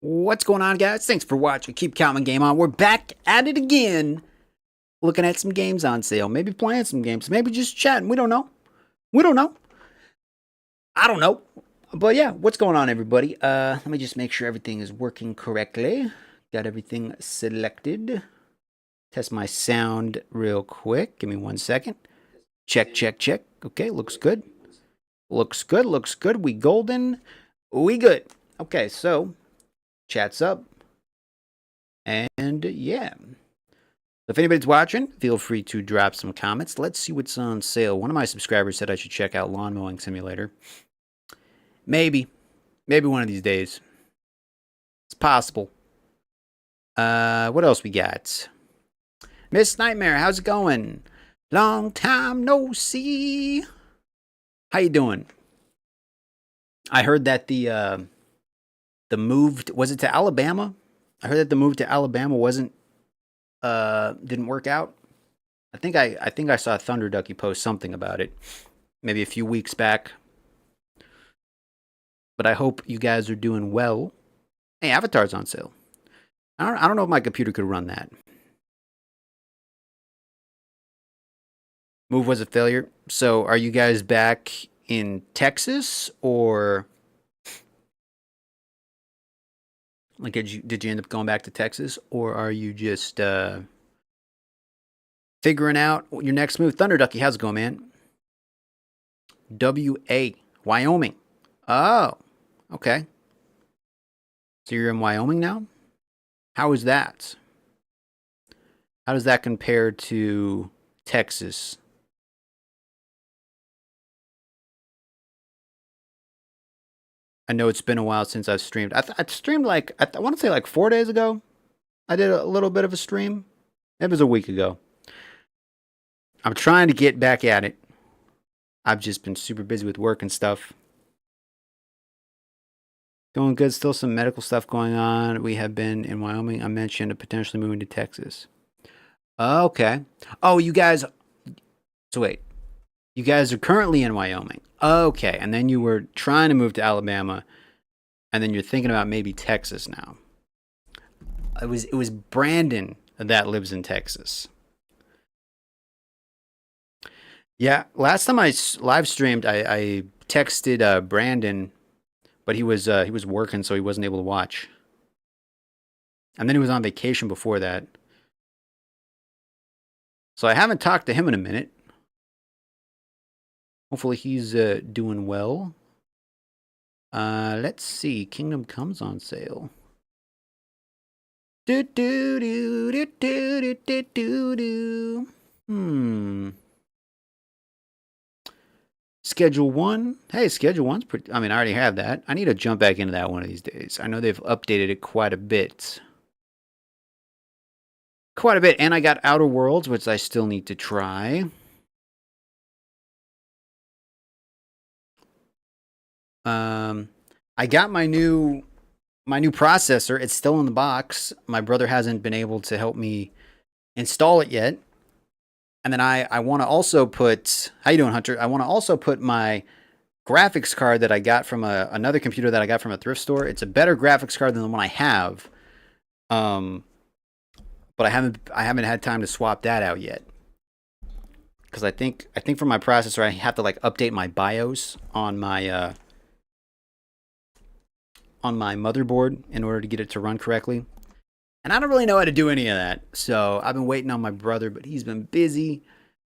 What's going on, guys? Thanks for watching. Keep counting game on. We're back at it again. Looking at some games on sale. Maybe playing some games. Maybe just chatting. We don't know. We don't know. I don't know. But yeah, what's going on, everybody? Let me just make sure everything is working correctly. Got everything selected. Test my sound real quick. Give me 1 second. Check, check, check. Okay, looks good. Looks good, looks good. We golden. We good. Okay, so chat's up. And yeah. If anybody's watching, feel free to drop some comments. Let's see what's on sale. One of my subscribers said I should check out Lawn Mowing Simulator. Maybe. Maybe one of these days. It's possible. What else we got? Miss Nightmare, how's it going? Long time no see. How you doing? I heard that the move, was it to Alabama? I heard that the move to Alabama didn't work out. I think I saw Thunder Ducky post something about it, maybe a few weeks back. But I hope you guys are doing well. Hey, Avatar's on sale. I don't know if my computer could run that. Move was a failure. So are you guys back in Texas, or like did you end up going back to Texas, or are you just figuring out your next move? Thunder Ducky, how's it going, man? W.A. Wyoming. Oh, okay. So you're in Wyoming now? How is that? How does that compare to Texas? I know it's been a while since I've streamed. I streamed like, I want to say like 4 days ago. I did a little bit of a stream. It was a week ago. I'm trying to get back at it. I've just been super busy with work and stuff. Going good. Still some medical stuff going on. We have been in Wyoming. I mentioned potentially moving to Texas. Okay. Oh, you guys. So wait. You guys are currently in Wyoming. Okay. And then you were trying to move to Alabama. And then you're thinking about maybe Texas now. It was Brandon that lives in Texas. Yeah. Last time I live streamed, I texted Brandon, but he was working, so he wasn't able to watch. And then he was on vacation before that. So I haven't talked to him in a minute. Hopefully he's doing well. Let's see. Kingdom Come's on sale. Do do do do do do do do. Schedule 1. Hey, Schedule 1's pretty. I mean, I already have that. I need to jump back into that one of these days. I know they've updated it quite a bit. Quite a bit. And I got Outer Worlds, which I still need to try. I got my new processor. It's still in the box. My brother hasn't been able to help me install it yet. And then I want to also put, how you doing, Hunter? I want to also put my graphics card that I got from another computer that I got from a thrift store. It's a better graphics card than the one I have. But I haven't had time to swap that out yet. Because I think for my processor I have to like update my BIOS on my motherboard in order to get it to run correctly. And I don't really know how to do any of that. So I've been waiting on my brother, but he's been busy.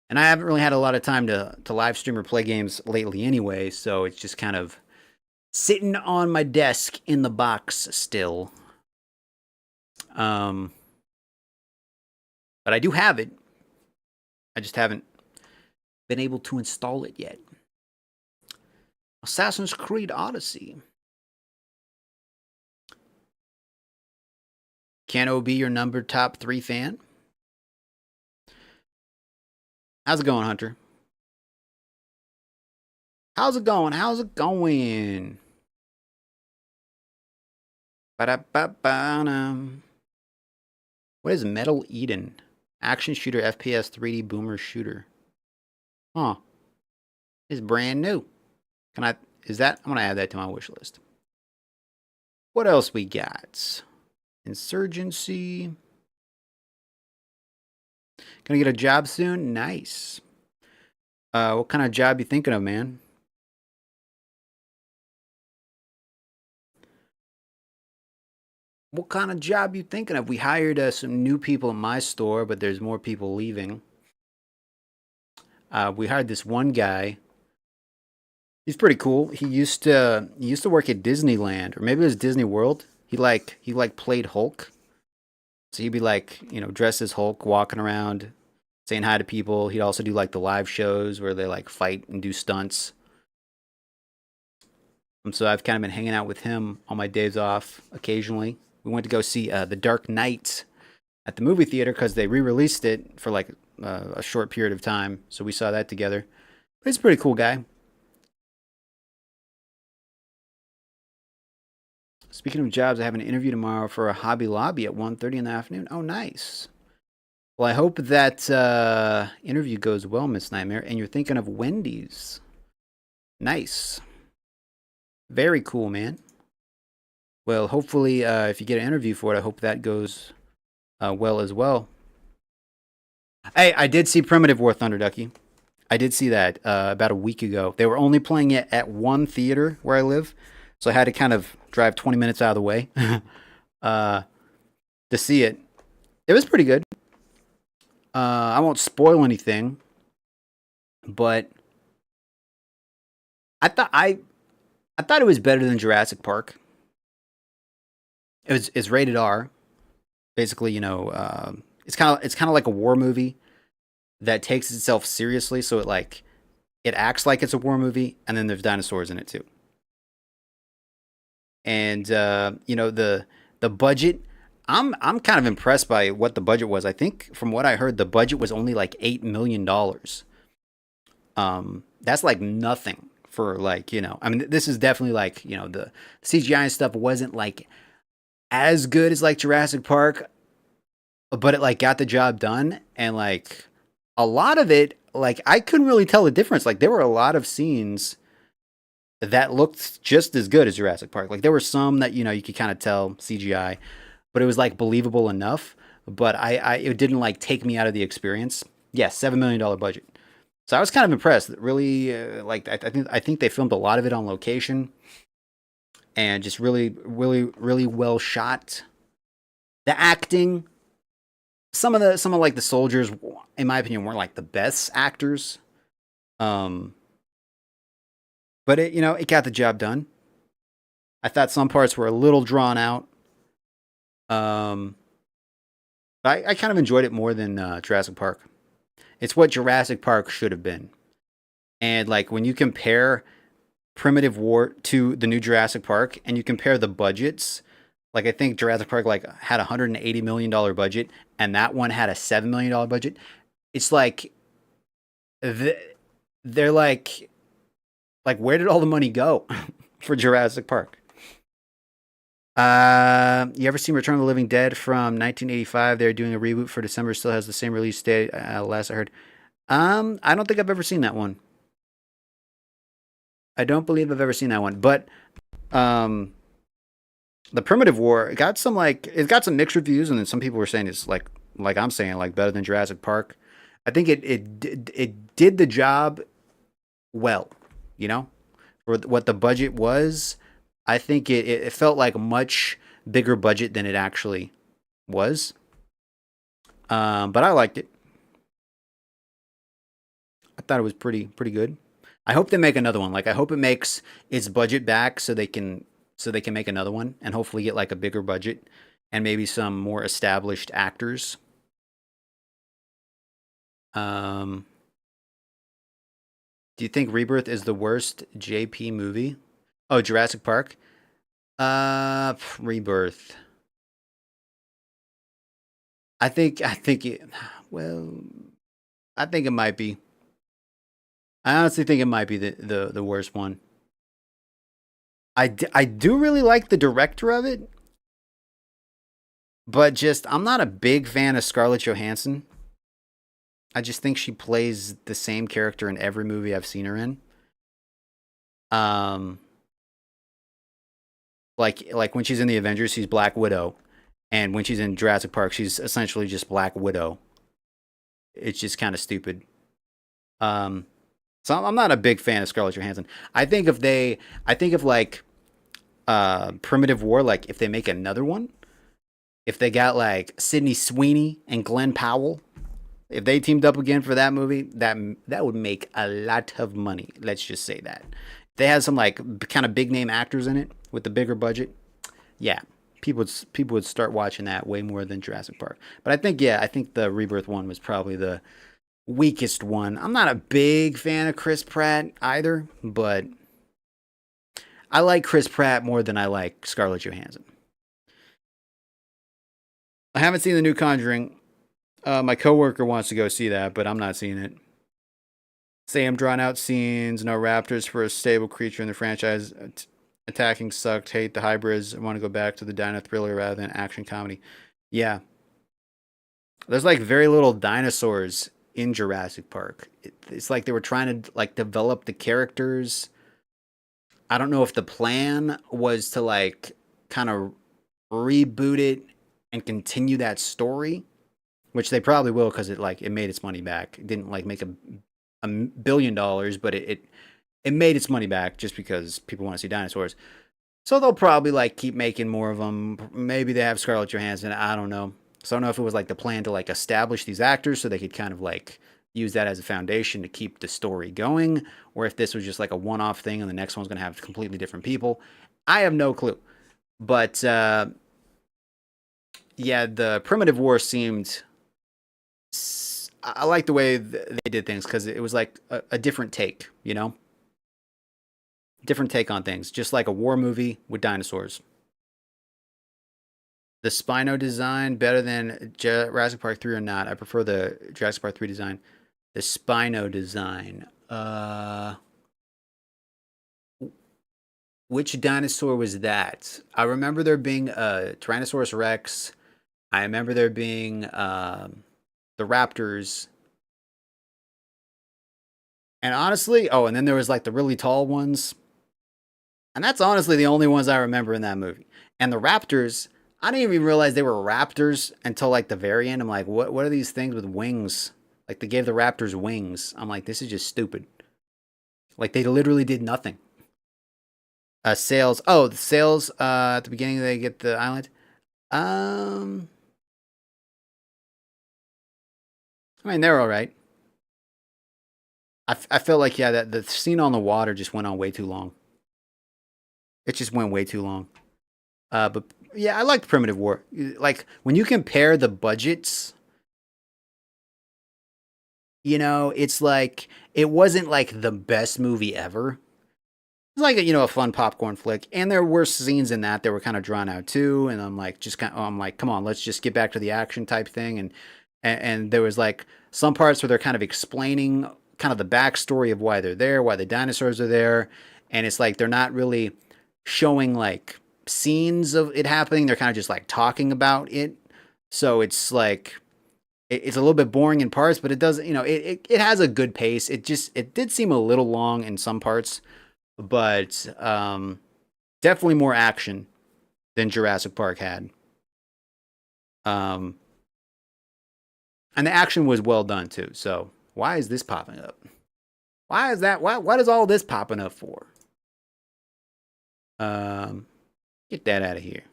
And I haven't really had a lot of time to live stream or play games lately anyway. So it's just kind of sitting on my desk in the box still. But I do have it. I just haven't been able to install it yet. Assassin's Creed Odyssey. Can O be your number top 3 fan? How's it going, Hunter? How's it going? How's it going? Ba-da-ba-ba-dum. What is Metal Eden? Action shooter, FPS, 3D boomer shooter. Huh. It's brand new. I'm gonna add that to my wish list. What else we got? Insurgency. Gonna get a job soon? Nice. What kind of job you thinking of, man? What kind of job you thinking of? We hired some new people in my store, but there's more people leaving. We hired this one guy. He's pretty cool. He used to work at Disneyland, or maybe it was Disney World. He played Hulk. So he'd be like, dressed as Hulk, walking around, saying hi to people. He'd also do like the live shows where they like fight and do stunts. And so I've kind of been hanging out with him on my days off occasionally. We went to go see The Dark Knight at the movie theater because they re-released it for like a short period of time. So we saw that together. But he's a pretty cool guy. Speaking of jobs, I have an interview tomorrow for a Hobby Lobby at 1:30 in the afternoon. Oh, nice. Well, I hope that interview goes well, Miss Nightmare. And you're thinking of Wendy's. Nice. Very cool, man. Well, hopefully, if you get an interview for it, I hope that goes well as well. Hey, I did see Primitive War Thunder Ducky. I did see that about a week ago. They were only playing it at one theater where I live, so I had to kind of drive 20 minutes out of the way uh, to see it. It was pretty good. I won't spoil anything, but I thought it was better than Jurassic Park. It's rated R. Basically, it's kind of like a war movie that takes itself seriously. So it acts like it's a war movie, and then there's dinosaurs in it too. And the budget. I'm kind of impressed by what the budget was. I think from what I heard, the budget was only like $8 million. That's like nothing for I mean, this is definitely like the CGI and stuff wasn't like as good as like Jurassic Park, but it like got the job done, and like a lot of it, like I couldn't really tell the difference. Like there were a lot of scenes that looked just as good as Jurassic Park. Like there were some that you could kind of tell CGI, but it was like believable enough. But I it didn't like take me out of the experience. Yes, $7 million budget. So I was kind of impressed. Really, I think they filmed a lot of it on location, and just really, really, really well shot. The acting, some of like the soldiers, in my opinion, weren't like the best actors. Um, but it got the job done. I thought some parts were a little drawn out. Um, I kind of enjoyed it more than Jurassic Park. It's what Jurassic Park should have been. And like when you compare Primitive War to the new Jurassic Park, and you compare the budgets, like I think Jurassic Park like had $180 million budget, and that one had a $7 million budget. It's like they're like where did all the money go for Jurassic Park? You ever seen Return of the Living Dead from 1985? They're doing a reboot for December. Still has the same release date. Last I heard. I don't think I've ever seen that one. I don't believe I've ever seen that one. But um, the Primitive War it got some mixed reviews, and then some people were saying it's like I'm saying like better than Jurassic Park. I think it did the job well, you know, for what the budget was. I think it felt like a much bigger budget than it actually was. But I liked it. I thought it was pretty good. I hope they make another one. Like I hope it makes its budget back so they can make another one and hopefully get like a bigger budget and maybe some more established actors. Um, do you think Rebirth is the worst JP movie? Oh, Jurassic Park. Rebirth. I think it. Well, I think it might be. I honestly think it might be the worst one. I do really like the director of it, but just I'm not a big fan of Scarlett Johansson. I just think she plays the same character in every movie I've seen her in. Um, Like when she's in the Avengers, she's Black Widow, and when she's in Jurassic Park, she's essentially just Black Widow. It's just kind of stupid. Um, so I'm not a big fan of Scarlett Johansson. I think if like Primitive War, like if they make another one, if they got like Sydney Sweeney and Glenn Powell, if they teamed up again for that movie, that would make a lot of money. Let's just say that. If they had some like kind of big name actors in it with the bigger budget, yeah, people would start watching that way more than Jurassic Park. But I think the Rebirth one was probably the weakest one. I'm not a big fan of Chris Pratt either, but I like Chris Pratt more than I like Scarlett Johansson. I haven't seen the new Conjuring. My coworker wants to go see that, but I'm not seeing it. Same drawn out scenes, no raptors for a stable creature in the franchise. Attacking sucked. Hate the hybrids. I want to go back to the dino thriller rather than action comedy. Yeah, there's like very little dinosaurs in Jurassic Park. It's like they were trying to like develop the characters. I don't know if the plan was to like kind of reboot it and continue that story, which they probably will because it made its money back. It didn't like make $1 billion, but it made its money back just because people want to see dinosaurs. So they'll probably like keep making more of them. Maybe they have Scarlett Johansson. I don't know. So I don't know if it was like the plan to like establish these actors so they could kind of like use that as a foundation to keep the story going, or if this was just like a one-off thing and the next one's going to have completely different people. I have no clue. But yeah, the Primitive War seemed. I like the way they did things because it was like a different take, you know? Different take on things, just like a war movie with dinosaurs. The Spino design better than Jurassic Park 3 or not? I prefer the Jurassic Park 3 design. The Spino design. Which dinosaur was that? I remember there being a Tyrannosaurus Rex. I remember there being the Raptors. And honestly, oh, and then there was like the really tall ones. And that's honestly the only ones I remember in that movie. And the Raptors, I didn't even realize they were raptors until like the very end. I'm like, what are these things with wings? Like they gave the Raptors wings. I'm like, this is just stupid. Like they literally did nothing. Sails. Oh, the sails at the beginning they get the island. Um I mean they're all right. I felt like yeah that the scene on the water just went on way too long. It just went way too long. But yeah, I liked Primitive War. Like when you compare the budgets, you know, it's like it wasn't like the best movie ever. It's like a fun popcorn flick, and there were scenes in that were kind of drawn out too. And I'm like, I'm like, come on, let's just get back to the action type thing. And there was like some parts where they're kind of explaining kind of the backstory of why they're there, why the dinosaurs are there, and it's like they're not really showing like scenes of it happening. They're kind of just like talking about it. So it's like it's a little bit boring in parts, but it doesn't, it has a good pace. It did seem a little long in some parts, but definitely more action than Jurassic Park had. Um, and the action was well done too. So why is this popping up? Why is that? What is all this popping up for? Um, get that out of here.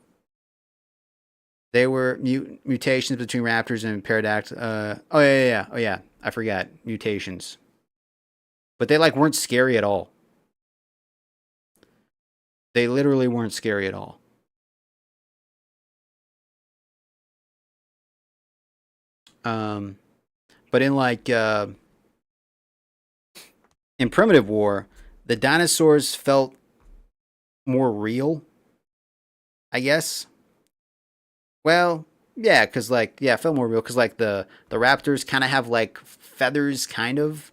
They were mutations between raptors and pterodactyls. Oh yeah. Oh yeah. I forgot mutations, but they like weren't scary at all. They literally weren't scary at all. Um, but in Primitive War, the dinosaurs felt more real, I guess. Well, yeah, because it felt more real because like the raptors kind of have like feathers, kind of,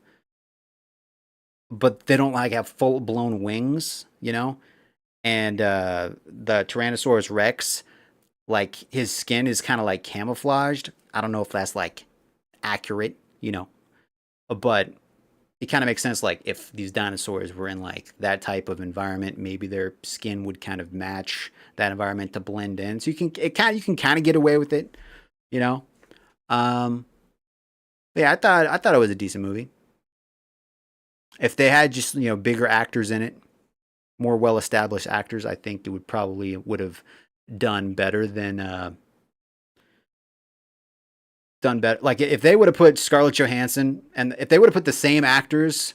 but they don't like have full blown wings, And the Tyrannosaurus Rex, like his skin is kind of like camouflaged. I don't know if that's like accurate, but it kind of makes sense. Like if these dinosaurs were in like that type of environment, maybe their skin would kind of match that environment to blend in. So you can kind of get away with it, you know. Um, yeah, I thought it was a decent movie. If they had just bigger actors in it, more well established actors, I think it would have done better than done better. Like if they would have put Scarlett Johansson and if they would have put the same actors,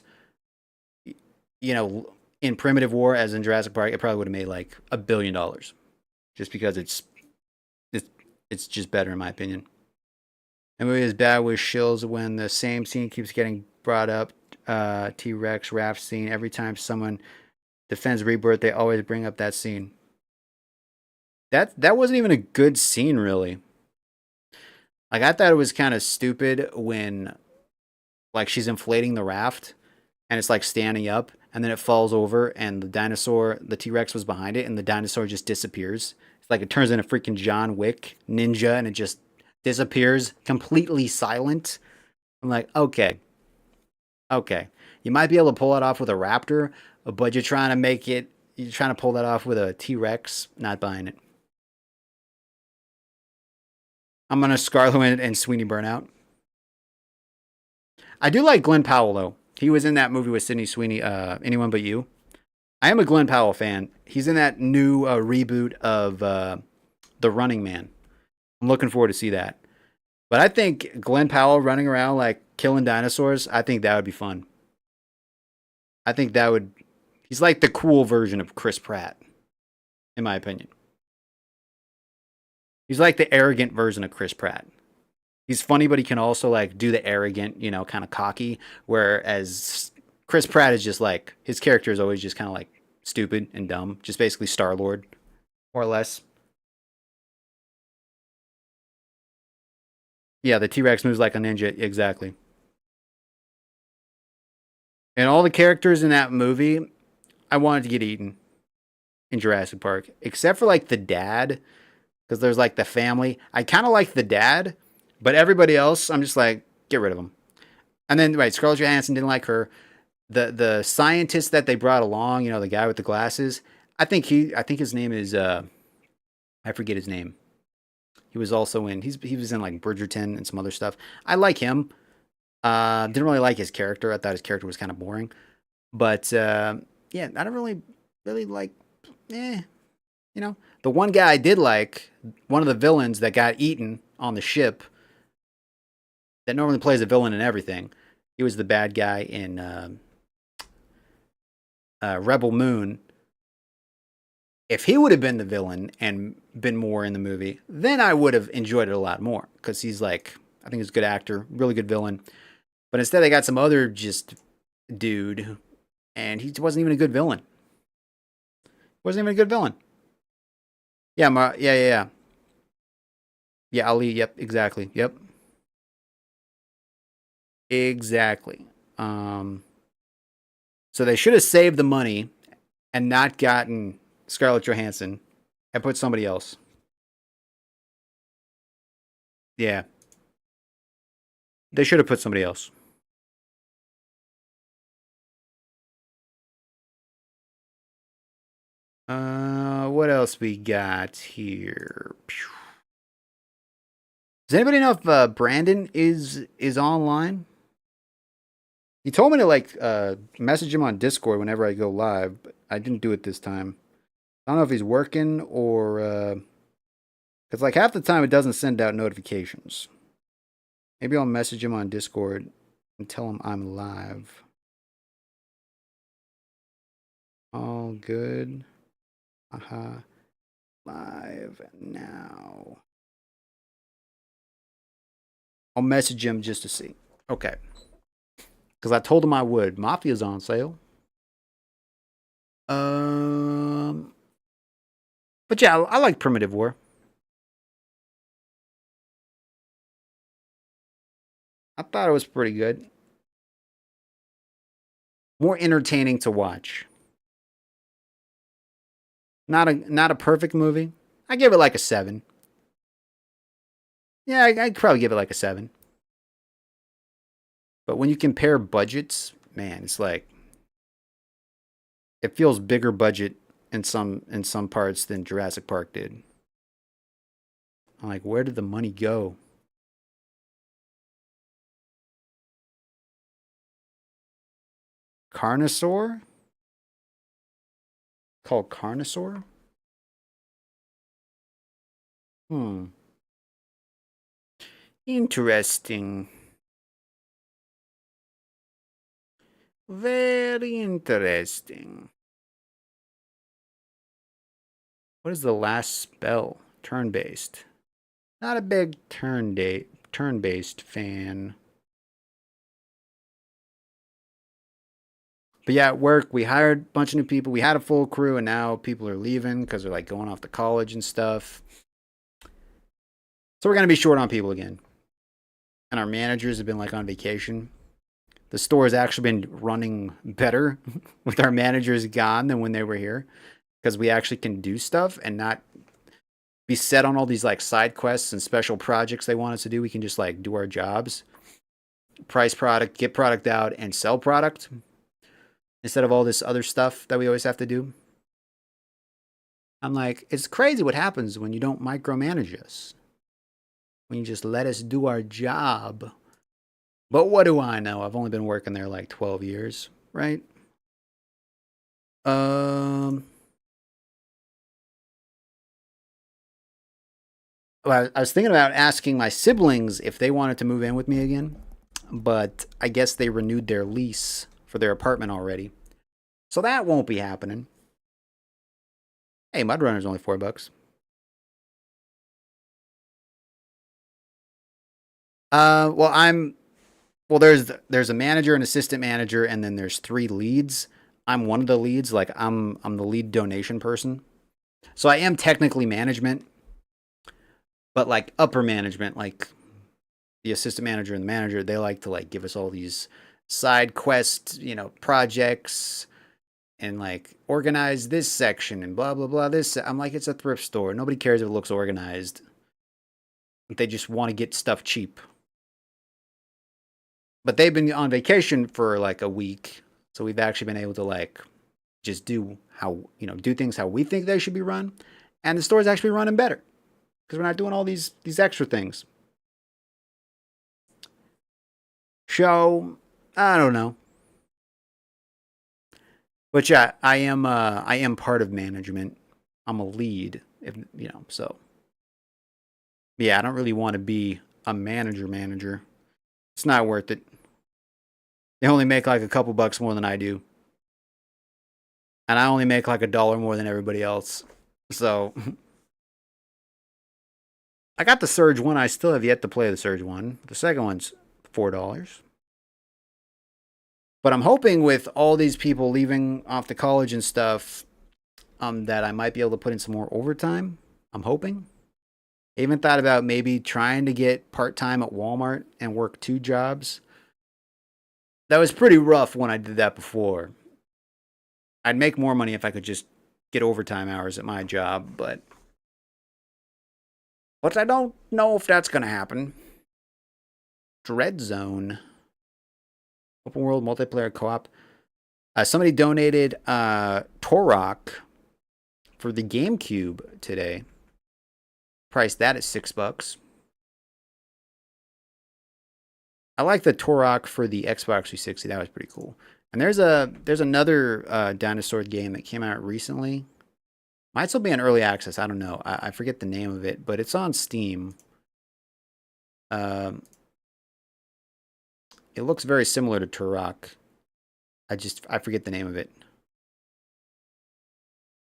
you know, in Primitive War as in Jurassic Park, it probably would have made like $1 billion, just because it's it's just better in my opinion. The movie is bad with shills when the same scene keeps getting brought up. T Rex raft scene. Every time someone defends Rebirth, they always bring up that scene. That wasn't even a good scene, really. Like I thought it was kind of stupid when like she's inflating the raft and it's like standing up and then it falls over and the T Rex was behind it and the dinosaur just disappears. It's like it turns into freaking John Wick ninja and it just disappears completely silent. I'm like, okay, okay, you might be able to pull it off with a raptor, but you're trying to pull that off with a T Rex. Not buying it. I'm gonna Scarlet and Sweeney Burnout. I do like Glenn Powell though. He was in that movie with Sydney Sweeney, Anyone But You. I am a Glenn Powell fan. He's in that new reboot of The Running Man. I'm looking forward to see that. But I think Glenn Powell running around like killing dinosaurs, I think that would be fun. I think that would. He's like the cool version of Chris Pratt, in my opinion. He's like the arrogant version of Chris Pratt. He's funny, but he can also like do the arrogant, kind of cocky. Whereas Chris Pratt is just like his character is always just kind of like stupid and dumb, just basically Star Lord, more or less. Yeah, the T Rex moves like a ninja, exactly. And all the characters in that movie, I wanted to get eaten in Jurassic Park, except for like the dad, because there's like the family. I kind of like the dad, but everybody else, I'm just like, get rid of them. And then right, Scarlett Johansson didn't like her. The scientist that they brought along, the guy with the glasses. I think his name is I forget his name. He was also in he was in like Bridgerton and some other stuff. I like him. Didn't really like his character. I thought his character was kind of boring. But yeah, I don't really like. Eh, the one guy I did like, one of the villains that got eaten on the ship, that normally plays a villain in everything. He was the bad guy in Rebel Moon. If he would have been the villain and been more in the movie, then I would have enjoyed it a lot more because he's like, I think he's a good actor, really good villain. But instead, they got some other just dude, and he wasn't even a good villain. Wasn't even a good villain. Yeah, yeah. Yeah, Ali. Yep, exactly. Yep, exactly. Um, so they should have saved the money and not gotten Scarlett Johansson and put somebody else. Yeah, they should have put somebody else. What else we got here? Does anybody know if Brandon is online? He told me to like message him on Discord whenever I go live, but I didn't do it this time. I don't know if he's working or because like half the time it doesn't send out notifications. Maybe I'll message him on Discord and tell him I'm live. All good. Aha. Live now. I'll message him just to see. Okay. Because I told him I would. Mafia's on sale. Um, but yeah, I like Primitive War. I thought it was pretty good. More entertaining to watch. Not a perfect movie. I give it like a 7. Yeah, I'd probably give it like a 7. But when you compare budgets, man, it's like it feels bigger budget in some parts than Jurassic Park did. I'm like, where did the money go? Carnosaur? Called Carnosaur? Hmm. Interesting. Very interesting. What is the last spell? Turn-based. Not a big turn-based fan. But yeah, at work, we hired a bunch of new people. We had a full crew, and now people are leaving because they're like going off to college and stuff. So we're gonna be short on people again. And our managers have been like on vacation. The store has actually been running better with our managers gone than when they were here because we actually can do stuff and not be set on all these like side quests and special projects they want us to do. We can just like do our jobs, price product, get product out, and sell product instead of all this other stuff that we always have to do. I'm like, it's crazy what happens when you don't micromanage us, when you just let us do our job. But what do I know? I've only been working there like 12 years, right? Um, well, I was thinking about asking my siblings if they wanted to move in with me again, but I guess they renewed their lease for their apartment already. So that won't be happening. Hey, Mud Runner's only $4. Well, there's a manager, an assistant manager, and then there's three leads. I'm one of the leads. Like I'm the lead donation person. So I am technically management, but like upper management, like the assistant manager and the manager, they like to like give us all these side quest, projects and like organize this section and blah blah blah. I'm like, it's a thrift store. Nobody cares if it looks organized. They just want to get stuff cheap. But they've been on vacation for like a week, so we've actually been able to like just do things how we think they should be run, and the store's actually running better because we're not doing all these extra things. So I don't know, but yeah, I am part of management. I'm a lead, if so yeah, I don't really want to be a manager. It's not worth it. They only make like a couple bucks more than I do, and I only make like $1 more than everybody else. So I got the Surge one. I still have yet to play the Surge one. The second one's $4. But I'm hoping with all these people leaving off to college and stuff, that I might be able to put in some more overtime. I'm hoping. I even thought about maybe trying to get part time at Walmart and work two jobs. That was pretty rough when I did that before. I'd make more money if I could just get overtime hours at my job, but I don't know if that's gonna happen. Dread Zone, open world multiplayer co-op. Somebody donated Torok for the GameCube today. Priced that at $6. I like the Torok for the Xbox 360. That was pretty cool. And there's another dinosaur game that came out recently. Might still be in early access. I don't know. I forget the name of it, but it's on Steam. Um, it looks very similar to Turok. I forget the name of it.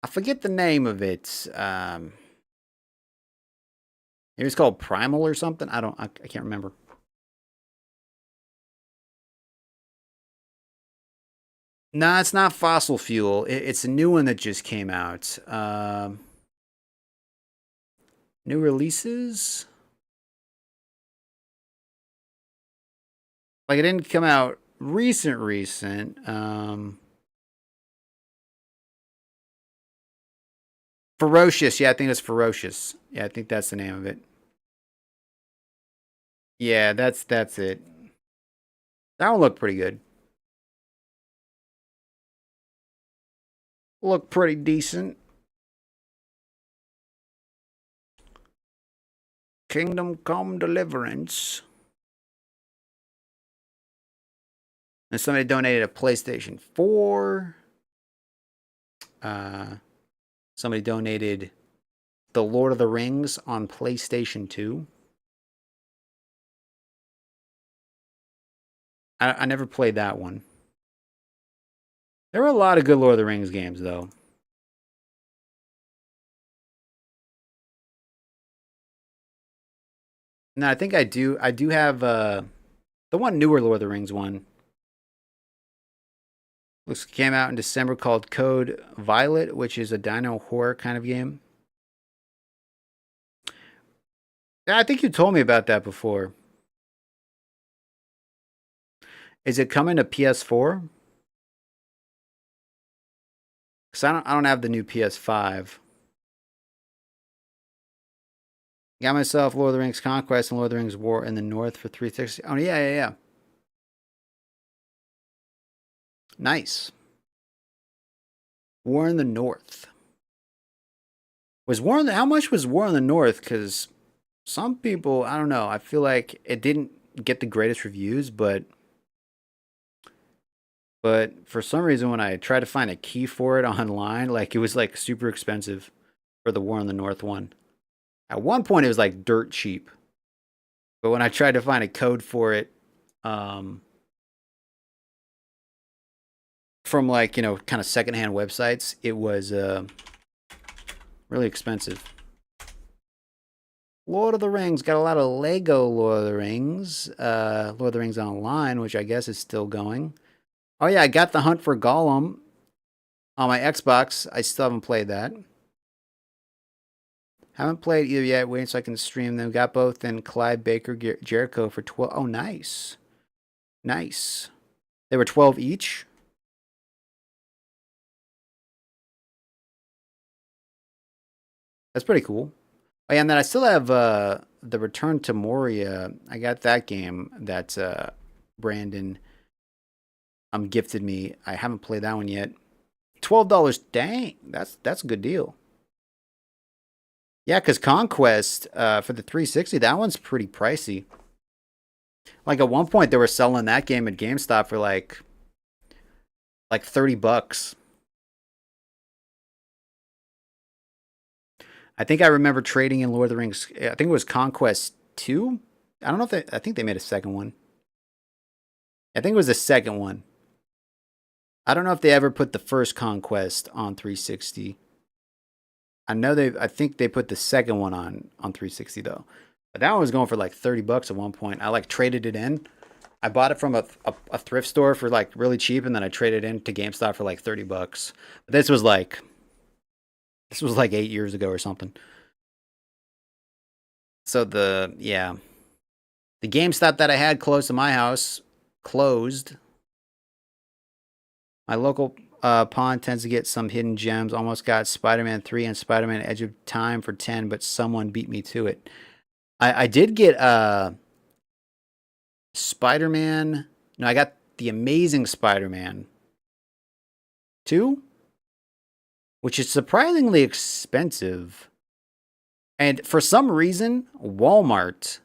I forget the name of it. Maybe it's called Primal or something. I can't remember. Nah, it's not Fossil Fuel. It's a new one that just came out. New releases? Like it didn't come out recent. Ferocious. Yeah, I think it's Ferocious. Yeah, I think that's the name of it. Yeah, that's it. That one looked pretty good. look pretty decent. Kingdom Come Deliverance. And somebody donated a PlayStation 4. Somebody donated The Lord of the Rings on PlayStation 2. I never played that one. There were a lot of good Lord of the Rings games, though. No, I think I do. I do have the one newer Lord of the Rings one. Looks came out in December called Code Violet, which is a dino horror kind of game. Yeah, I think you told me about that before. Is it coming to PS4? Because I don't have the new PS5. Got myself Lord of the Rings Conquest and Lord of the Rings War in the North for 360. Oh yeah. Nice. War in the North. How much was War in the North? Because some people, I don't know, I feel like it didn't get the greatest reviews, but for some reason when I tried to find a key for it online, like it was like super expensive for the War in the North one. At one point it was like dirt cheap. But when I tried to find a code for it, from like, kind of secondhand websites, it was really expensive. Lord of the Rings, got a lot of Lego Lord of the Rings. Lord of the Rings Online, which I guess is still going. Oh yeah, I got The Hunt for Gollum on my Xbox. I still haven't played that. Haven't played either yet. Waiting so I can stream them. Got both in Clyde Baker Jericho for 12. Oh, nice. Nice. They were 12 each. That's pretty cool. Oh, yeah, and then I still have the Return to Moria. I got that game that Brandon gifted me. I haven't played that one yet. $12. Dang, that's a good deal. Yeah, because Conquest for the 360, that one's pretty pricey. Like at one point, they were selling that game at GameStop for like $30. I think I remember trading in Lord of the Rings. I think it was Conquest 2. I don't know if I think they made a second one. I think it was the second one. I don't know if they ever put the first Conquest on 360. I think they put the second one on 360 though. But that one was going for like $30 at one point. I like traded it in. I bought it from a thrift store for like really cheap, and then I traded it in to GameStop for like $30. But this was like 8 years ago or something. So the GameStop that I had close to my house closed. My local pawn tends to get some hidden gems. Almost got Spider-Man 3 and Spider-Man Edge of Time for 10, but someone beat me to it. I did get Spider-Man. No, I got the Amazing Spider-Man 2, which is surprisingly expensive. And for some reason, Walmart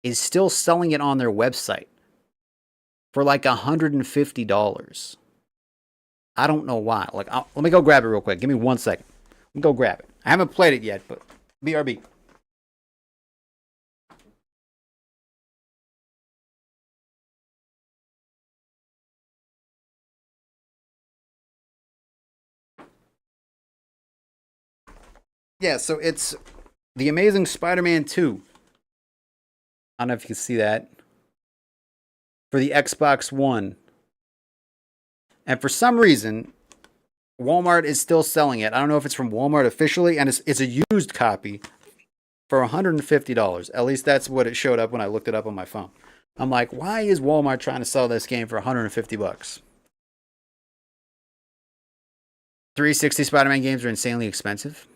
is still selling it on their website for like $150. I don't know why. Like, let me go grab it real quick. Give me 1 second. Let me go grab it. I haven't played it yet, but BRB. Yeah, so it's The Amazing Spider-Man 2. I don't know if you can see that. For the Xbox One. And for some reason, Walmart is still selling it. I don't know if it's from Walmart officially, and it's a used copy for $150. At least that's what it showed up when I looked it up on my phone. I'm like, why is Walmart trying to sell this game for $150? 360 Spider-Man games are insanely expensive.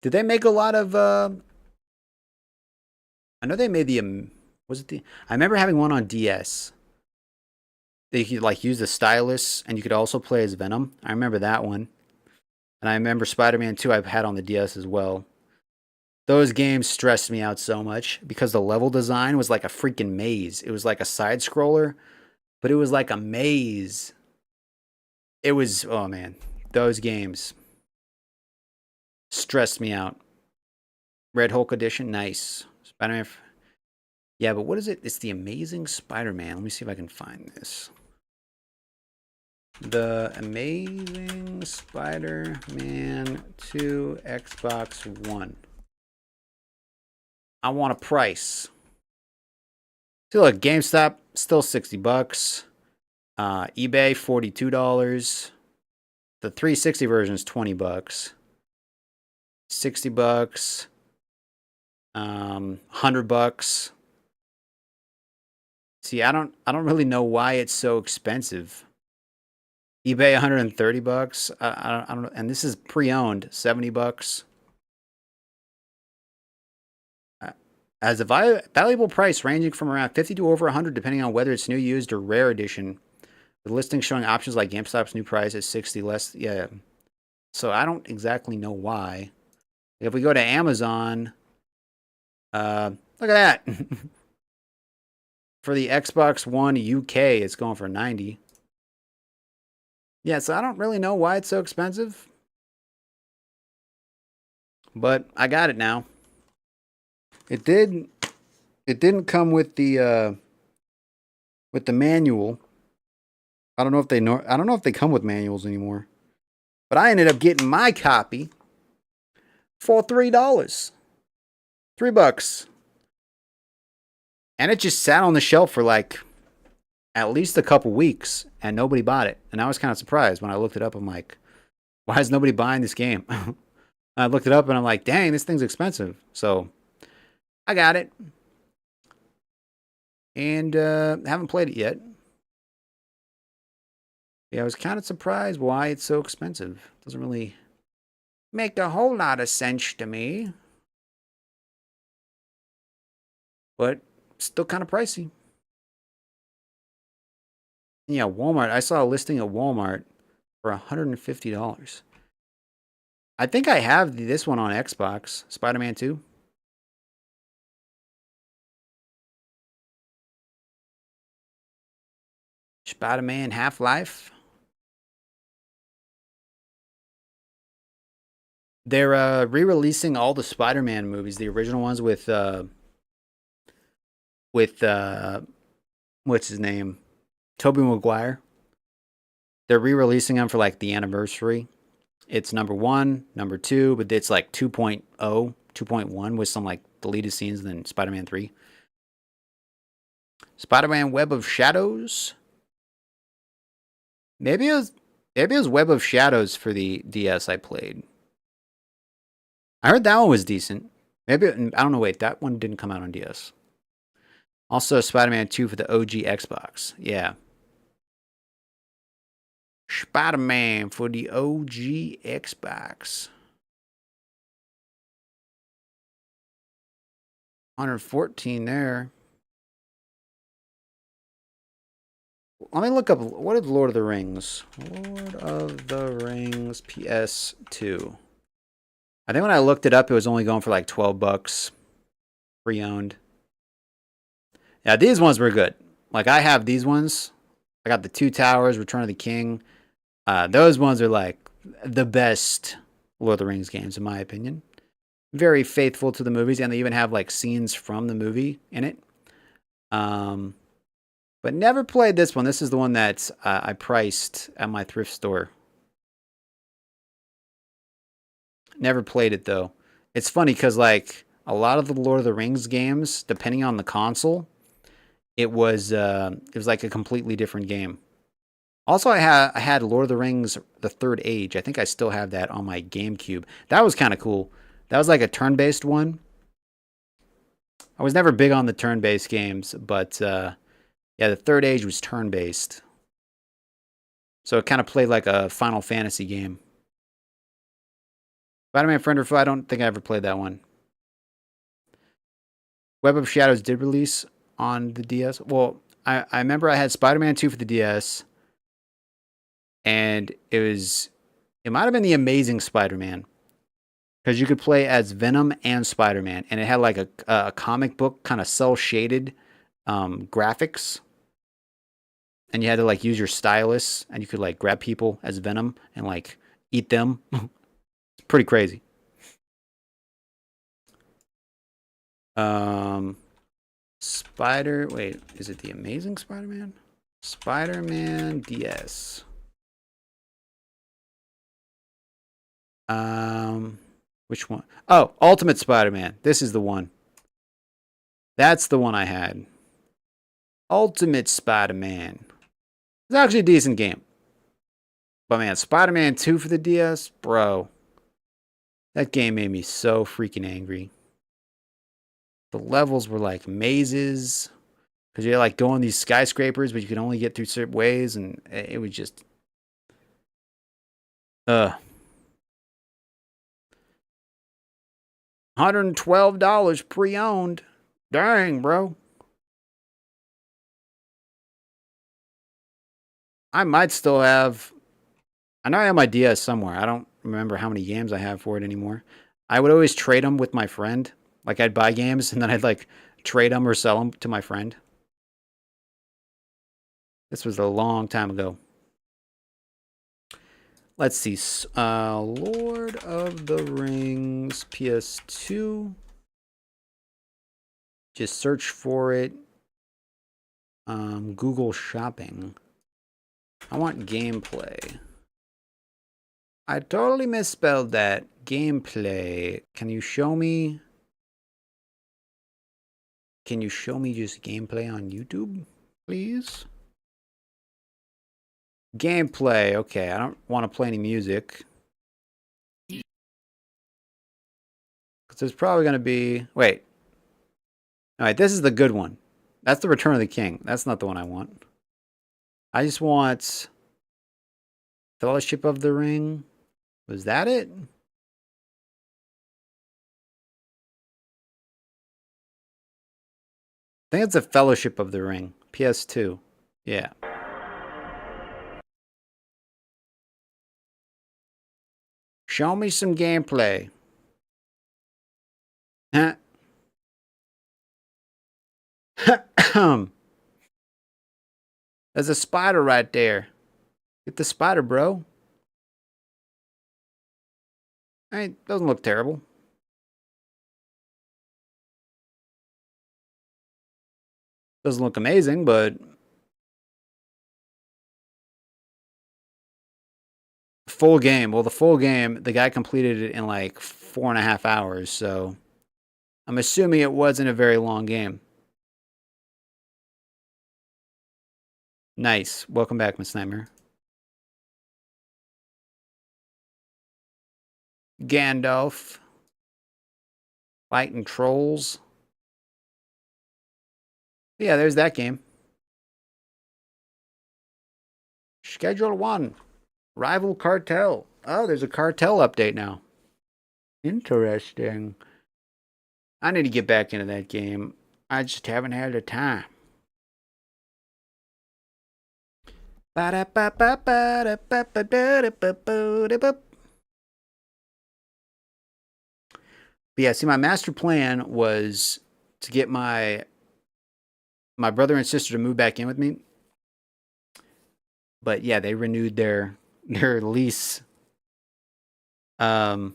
Did they make a lot of I know they made the was it the I remember having one on DS. You could like use the stylus, and you could also play as Venom. I remember that one, and I remember Spider-Man 2. I've had on the DS as well. Those games stressed me out so much because the level design was like a freaking maze. It was like a side scroller, but it was like a maze. It was, oh man, those games stressed me out. Red Hulk edition, nice. Spider-Man. Yeah, but what is it? It's the Amazing Spider-Man. Let me see if I can find this. The Amazing Spider-Man 2 Xbox One. I want a price. See, look, GameStop still $60. eBay $42. The 360 version is $20. $60. $100. See, I don't really know why it's so expensive. eBay $130. I don't know, and this is pre-owned, $70. As a valuable price ranging from around 50 to over 100 depending on whether it's new, used, or rare edition. The listing showing options like GameStop's new price is 60 less. Yeah. So I don't exactly know why. If we go to Amazon, look at that. For the Xbox One UK, it's going for 90. Yeah, so I don't really know why it's so expensive. But I got it now. It didn't come with the manual. I don't know if they come with manuals anymore. But I ended up getting my copy for $3. $3. And it just sat on the shelf for like at least a couple weeks and nobody bought it. And I was kind of surprised when I looked it up. I'm like, why is nobody buying this game? I looked it up and I'm like, dang, this thing's expensive. So I got it. And haven't played it yet. Yeah, I was kind of surprised why it's so expensive. Doesn't really make a whole lot of sense to me. But still kind of pricey. Yeah, Walmart. I saw a listing at Walmart for $150. I think I have this one on Xbox, Spider-Man 2. Spider-Man Half-Life. They're re-releasing all the Spider-Man movies, the original ones with what's his name? Tobey Maguire. They're re-releasing them for like the anniversary. It's number 1, number 2, but it's like 2.0, 2.1 with some like deleted scenes and then Spider-Man 3. Spider-Man Web of Shadows. Maybe it was Web of Shadows for the DS I played. I heard that one was decent. Maybe, I don't know, wait, that one didn't come out on DS. Also, Spider-Man 2 for the OG Xbox. Yeah. Spider-Man for the OG Xbox. 114 there. Let me look up, what is Lord of the Rings? Lord of the Rings PS2. I think when I looked it up, it was only going for like $12. Pre-owned. Yeah, these ones were good. Like, I have these ones. I got the Two Towers, Return of the King. Those ones are like the best Lord of the Rings games, in my opinion. Very faithful to the movies, and they even have like scenes from the movie in it. But never played this one. This is the one that I priced at my thrift store. Never played it though. It's funny because like a lot of the Lord of the Rings games, depending on the console, it was like a completely different game. Also, I had Lord of the Rings: The Third Age. I think I still have that on my GameCube. That was kind of cool. That was like a turn-based one. I was never big on the turn-based games, but yeah, The Third Age was turn-based. So it kind of played like a Final Fantasy game. Spider-Man Friend or Foe, I don't think I ever played that one. Web of Shadows did release on the DS. Well, I remember I had Spider-Man 2 for the DS, and it might have been the Amazing Spider-Man because you could play as Venom and Spider-Man, and it had like a comic book kind of cell shaded graphics, and you had to like use your stylus, and you could like grab people as Venom and like eat them. It's pretty crazy. Wait, is it the Amazing Spider-Man? Spider-Man DS. Which one? Oh, Ultimate Spider-Man. This is the one. That's the one I had. Ultimate Spider-Man. It's actually a decent game. But man, Spider-Man 2 for the DS, bro. That game made me so freaking angry. The levels were like mazes. Because you had like go on these skyscrapers, but you could only get through certain ways, and it was just $112 pre-owned. Dang, bro. I might still have. I know I have my DS somewhere. I don't remember how many games I have for it anymore. I would always trade them with my friend. Like I'd buy games and then I'd like trade them or sell them to my friend. This was a long time ago. Let's see. Lord of the Rings PS2. Just search for it. Google Shopping. I want gameplay. I totally misspelled that. Gameplay. Can you show me? Can you show me just gameplay on YouTube, please? Gameplay. Okay, I don't want to play any music. Because there's probably going to be... Wait. Alright, this is the good one. That's the Return of the King. That's not the one I want. I just want... Fellowship of the Ring. Was that it? I think it's a Fellowship of the Ring. PS2. Yeah. Show me some gameplay. Huh? There's a spider right there. Get the spider, bro. Hey, doesn't look terrible. Doesn't look amazing, but full game. Well, the full game, the guy completed it in like 4.5 hours, so I'm assuming it wasn't a very long game. Nice. Welcome back, Miss Nightmare. Gandalf. Fighting trolls. Yeah, there's that game. Schedule 1. Rival Cartel. Oh, there's a Cartel update now. Interesting. I need to get back into that game. I just haven't had the time. But yeah, see, my master plan was to get my brother and sister to move back in with me. But yeah, they renewed their lease. Good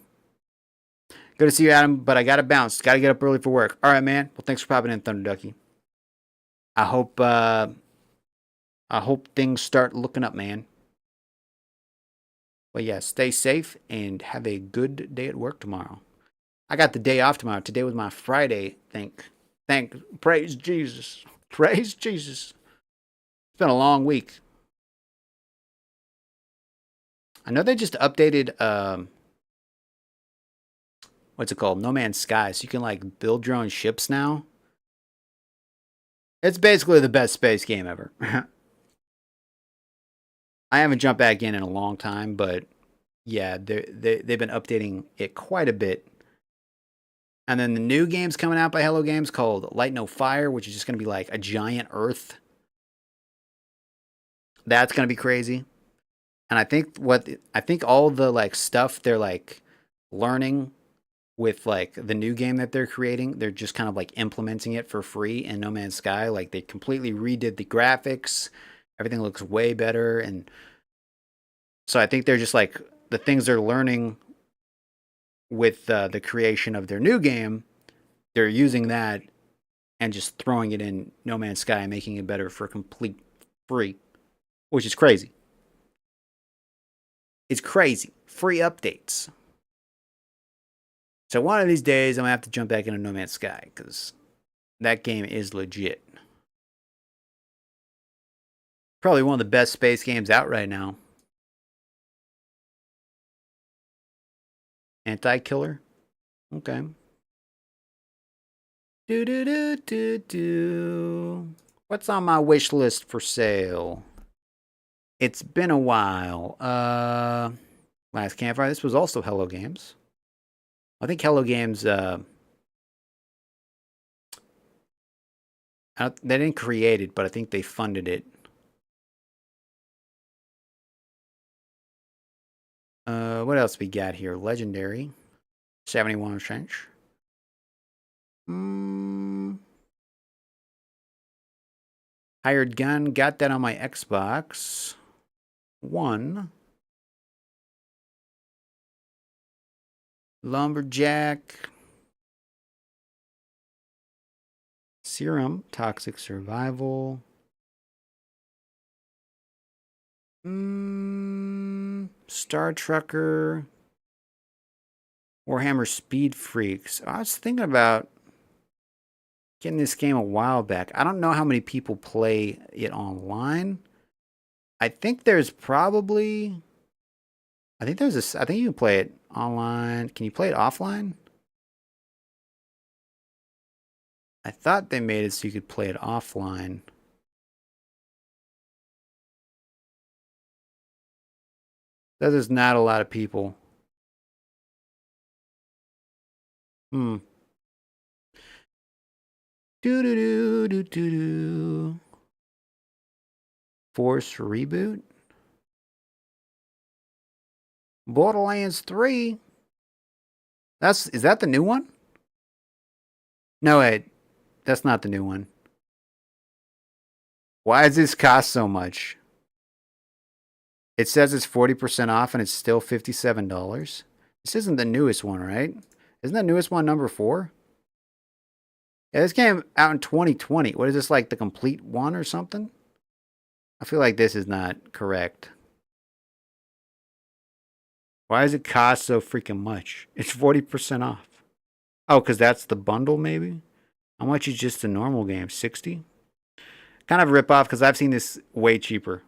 to see you, Adam, but I gotta bounce. Gotta get up early for work. All right, man. Well, thanks for popping in, Thunder Ducky. I hope things start looking up, man. Well, yeah, stay safe and have a good day at work tomorrow. I got the day off tomorrow. Today was my Friday. Praise Jesus. Praise Jesus. It's been a long week. I know they just updated what's it called? No Man's Sky. So you can like build your own ships now. It's basically the best space game ever. I haven't jumped back in a long time, but yeah, they've been updating it quite a bit. And then the new game's coming out by Hello Games called Light No Fire, which is just going to be like a giant Earth That's gonna be crazy. And I think all the like stuff they're like learning with like the new game that they're creating, they're just kind of like implementing it for free in No Man's Sky. Like they completely redid the graphics. Everything looks way better. And so I think they're just like the things they're learning with the creation of their new game, they're using that and just throwing it in No Man's Sky and making it better for complete free, which is crazy. It's crazy. Free updates. So one of these days, I'm gonna have to jump back into No Man's Sky because that game is legit. Probably one of the best space games out right now. Anti-killer. Okay. Do do do do do. What's on my wish list for sale? It's been a while. Last Campfire. This was also Hello Games. I think Hello Games. They didn't create it, but I think they funded it. What else we got here? Legendary. 71 cents. Hired Gun. Got that on my Xbox One. Lumberjack. Serum. Toxic Survival. Star Trucker. Warhammer Speed Freaks. I was thinking about getting this game a while back. I don't know how many people play it online. I think there's probably. I think there's a. I think you can play it online. Can you play it offline? I thought they made it so you could play it offline. There's not a lot of people. Hmm. Do do do do do do. Force reboot. Borderlands 3. Is that the new one? No, wait. That's not the new one. Why does this cost so much? It says it's 40% off and it's still $57. This isn't the newest one, right? Isn't the newest one number 4? Yeah, this came out in 2020. What is this, like the complete one or something? I feel like this is not correct. Why does it cost so freaking much? It's 40% off. Oh, because that's the bundle, maybe? How much is just the normal game? 60? Kind of a rip off because I've seen this way cheaper.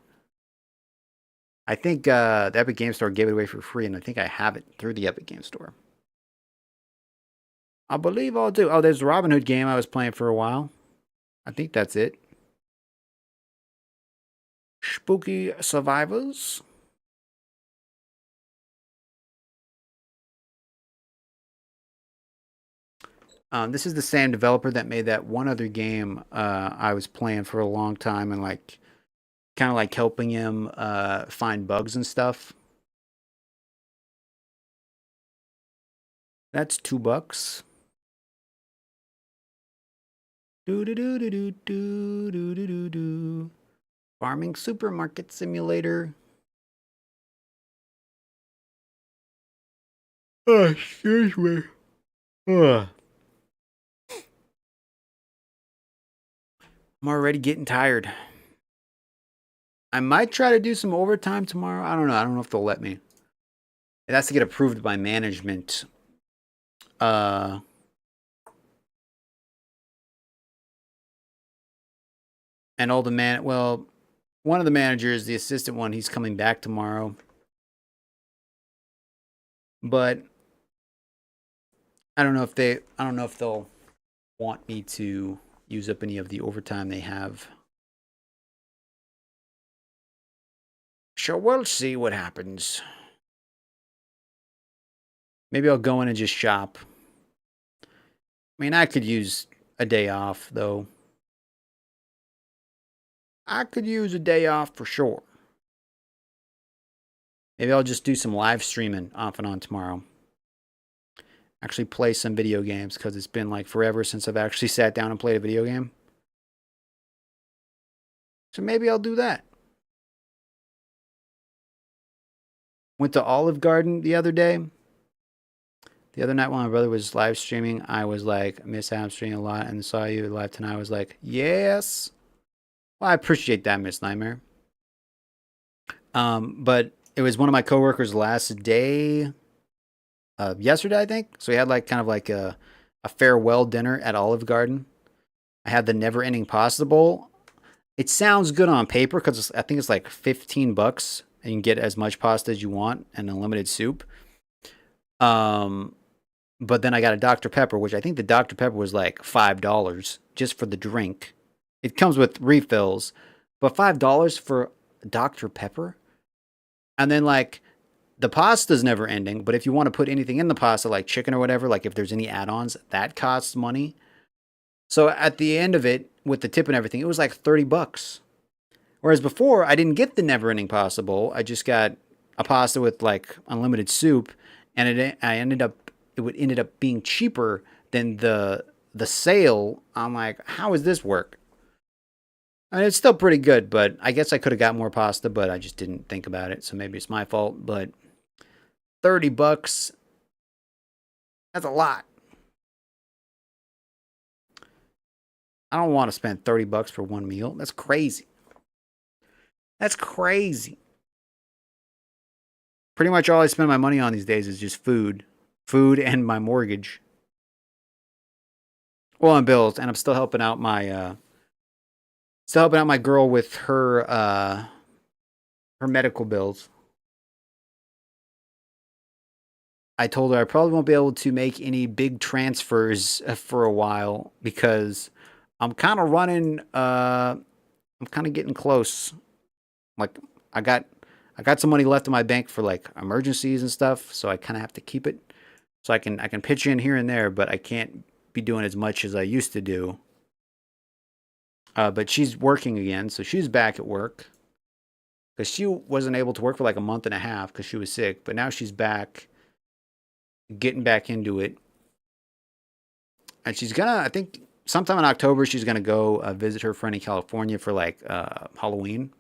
I think the Epic Game Store gave it away for free, and I think I have it through the Epic Game Store. I believe I'll do. Oh, there's the Robin Hood game I was playing for a while. I think that's it. Spooky Survivors. This is the same developer that made that one other game I was playing for a long time and like kind of like helping him find bugs and stuff. That's $2. Do do do do do do do do do do. Farming Supermarket Simulator. Oh, excuse me. Ugh. I'm already getting tired. I might try to do some overtime tomorrow. I don't know. I don't know if they'll let me. It has to get approved by management. And all the well, one of the managers, the assistant one, he's coming back tomorrow. But I don't know if they'll want me to use up any of the overtime they have. So we'll see what happens. Maybe I'll go in and just shop. I mean, I could use a day off though. I could use a day off for sure. Maybe I'll just do some live streaming off and on tomorrow. Actually play some video games because it's been like forever since I've actually sat down and played a video game. So maybe I'll do that. Went to Olive Garden the other day. The other night when my brother was live streaming, I was like, miss hamstring a lot, and saw you live tonight. I was like, yes. Well, I appreciate that, Miss Nightmare. But it was one of my coworkers' last day yesterday, I think. So we had like kind of like a farewell dinner at Olive Garden. I had the never ending pasta bowl. It sounds good on paper because I think it's like $15 and you can get as much pasta as you want and unlimited soup. Um, but then I got a Dr. Pepper, which I think the Dr. Pepper was like $5 just for the drink. It comes with refills, but $5 for Dr. Pepper? And then like the pasta's never ending, but if you want to put anything in the pasta, like chicken or whatever, like if there's any add-ons, that costs money. So at the end of it, with the tip and everything, it was like $30. Whereas before, I didn't get the never-ending pasta bowl. I just got a pasta with like unlimited soup, and it would ended up being cheaper than the sale. I'm like, how does this work? I mean, it's still pretty good, but I guess I could have got more pasta, but I just didn't think about it. So maybe it's my fault. But $30, that's a lot. I don't want to spend $30 for one meal. That's crazy. That's crazy. Pretty much all I spend my money on these days is just food and my mortgage. Well, and bills, and I'm still helping out my girl with her medical bills. I told her I probably won't be able to make any big transfers for a while because I'm kind of running. I'm kind of getting close. Like I got, I got some money left in my bank for like emergencies and stuff, so I kind of have to keep it. So I can pitch in here and there, but I can't be doing as much as I used to do. But she's working again, so she's back at work because she wasn't able to work for like a month and a half because she was sick. But now she's back, getting back into it, and she's gonna. I think sometime in October she's gonna go visit her friend in California for like Halloween.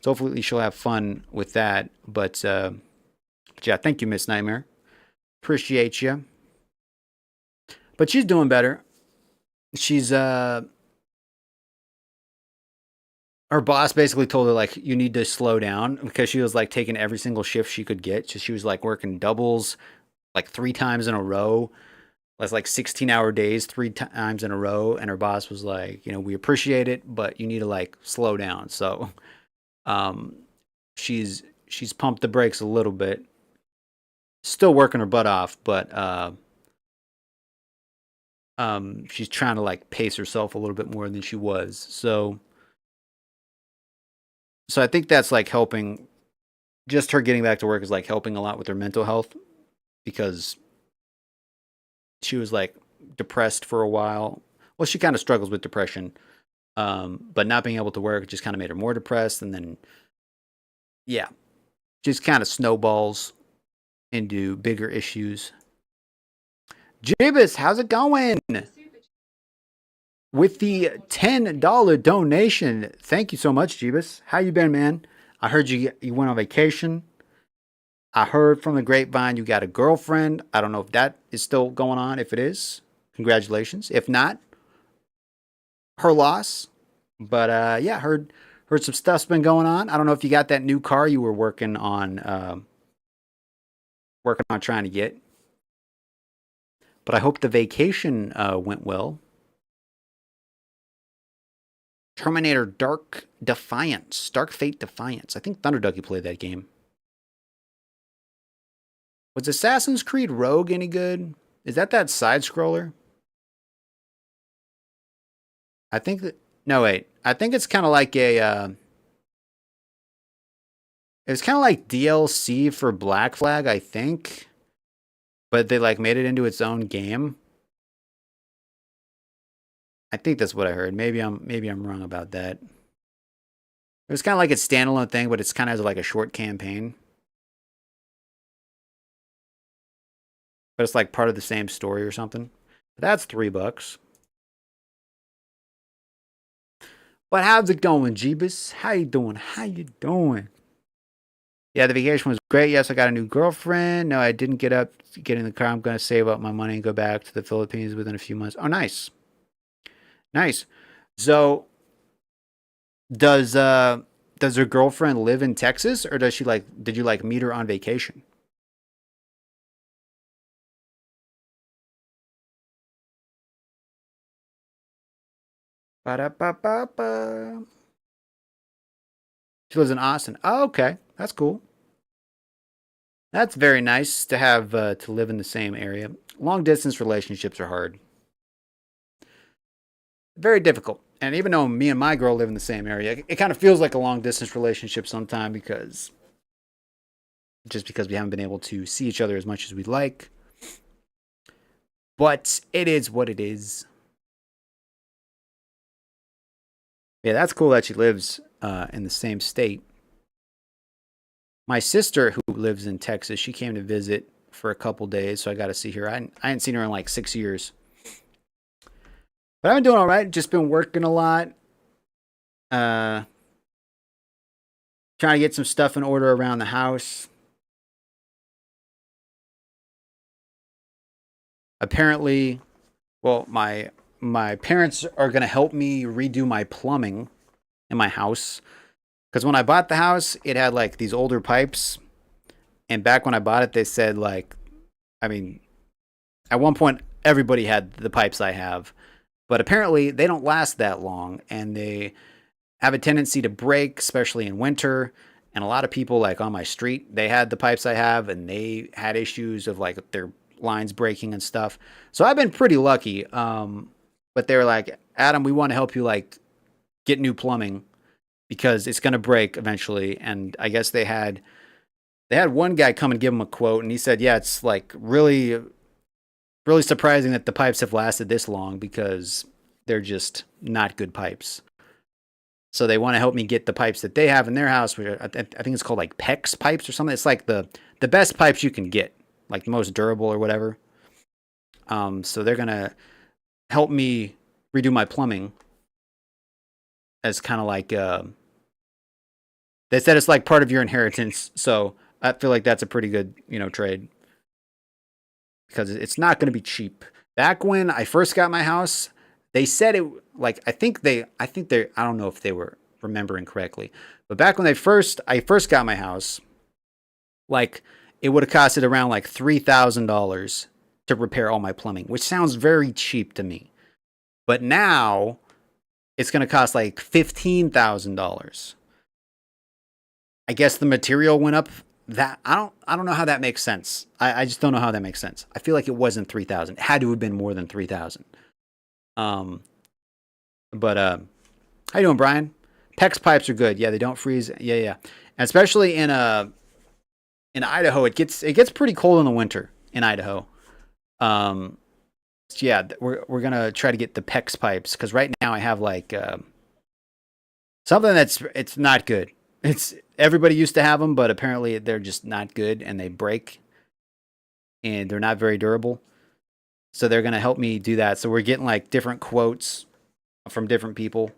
So hopefully she'll have fun with that. But yeah, thank you, Miss Nightmare. Appreciate you. But she's doing better. She's her boss basically told her like you need to slow down because she was like taking every single shift she could get. So she was like working doubles like 3 times in a row. That's like 16-hour days, three times in a row. And her boss was like, we appreciate it, but you need to like slow down. So um, she's pumped the brakes a little bit. Still working her butt off, but she's trying to like pace herself a little bit more than she was. So I think that's like helping. Just her getting back to work is like helping a lot with her mental health because she was like depressed for a while. Well, she kind of struggles with depression, but not being able to work just kind of made her more depressed, and then yeah, just kind of snowballs into bigger issues. Jibus, how's it going? With the $10 donation. Thank you so much, Jibus. How you been, man? I heard you went on vacation. I heard from the grapevine you got a girlfriend. I don't know if that is still going on. If it is, congratulations. If not, her loss. But yeah, heard some stuff's been going on. I don't know if you got that new car you were working on trying to get. But I hope the vacation went well. Terminator Dark Defiance. Dark Fate Defiance. I think Thunderducky played that game. Was Assassin's Creed Rogue any good? Is that side scroller? I think that. No, wait. I think it's kind of like it's kind of like DLC for Black Flag, I think. But they like made it into its own game. I think that's what I heard. Maybe I'm wrong about that. It was kind of like a standalone thing, but it's kind of like a short campaign. But it's like part of the same story or something. But that's $3. But how's it going, Jeebus? How you doing? How you doing? Yeah, the vacation was great. Yes, I got a new girlfriend. No, I didn't get in the car. I'm going to save up my money and go back to the Philippines within a few months. Oh, nice. Nice. So, does does her girlfriend live in Texas, or does she like did you like meet her on vacation? Ba-da-ba-ba-ba. She lives in Austin. Oh, okay. That's cool. That's very nice to have to live in the same area. Long distance relationships are hard. Very difficult. And even though me and my girl live in the same area, it kind of feels like a long distance relationship sometimes because we haven't been able to see each other as much as we'd like. But it is what it is. Yeah, that's cool that she lives in the same state. My sister, who lives in Texas, she came to visit for a couple days, so I got to see her. I hadn't seen her in like 6 years. But I've been doing all right. Just been working a lot. Uh, Trying to get some stuff in order around the house. Apparently, well, my parents are gonna help me redo my plumbing in my house because when I bought the house, it had like these older pipes, and back when I bought it, they said like, I mean, at one point everybody had the pipes I have, but apparently they don't last that long, and they have a tendency to break, especially in winter. And a lot of people, like on my street, they had the pipes I have, and they had issues of like their lines breaking and stuff. So I've been pretty lucky. But they were like, Adam, we want to help you like get new plumbing because it's going to break eventually. And I guess they had one guy come and give him a quote, and he said, yeah, it's like really surprising that the pipes have lasted this long because they're just not good pipes. So they want to help me get the pipes that they have in their house, which I think it's called like PEX pipes or something. It's like the best pipes you can get, like the most durable or whatever. So they're gonna help me redo my plumbing as kind of like they said it's like part of your inheritance. So I feel like that's a pretty good trade because it's not going to be cheap. Back when I first got my house, they said it like I think they I don't know if they were remembering correctly, but back when I first got my house, like it would have costed around like $3,000 to repair all my plumbing, which sounds very cheap to me. But now it's going to cost like $15,000. I guess the material went up. That I don't know how that makes sense. I just don't know how that makes sense. I feel like it wasn't 3,000. It had to have been more than 3,000. Um, but how you doing, Brian? PEX pipes are good. Yeah, they don't freeze. Yeah, yeah. And especially in Idaho, it gets pretty cold in the winter in Idaho. Um, so yeah, we're gonna try to get the PEX pipes because right now I have like something it's not good. It's everybody used to have them, but apparently they're just not good and they break and they're not very durable. So they're gonna help me do that. So we're getting like different quotes from different people.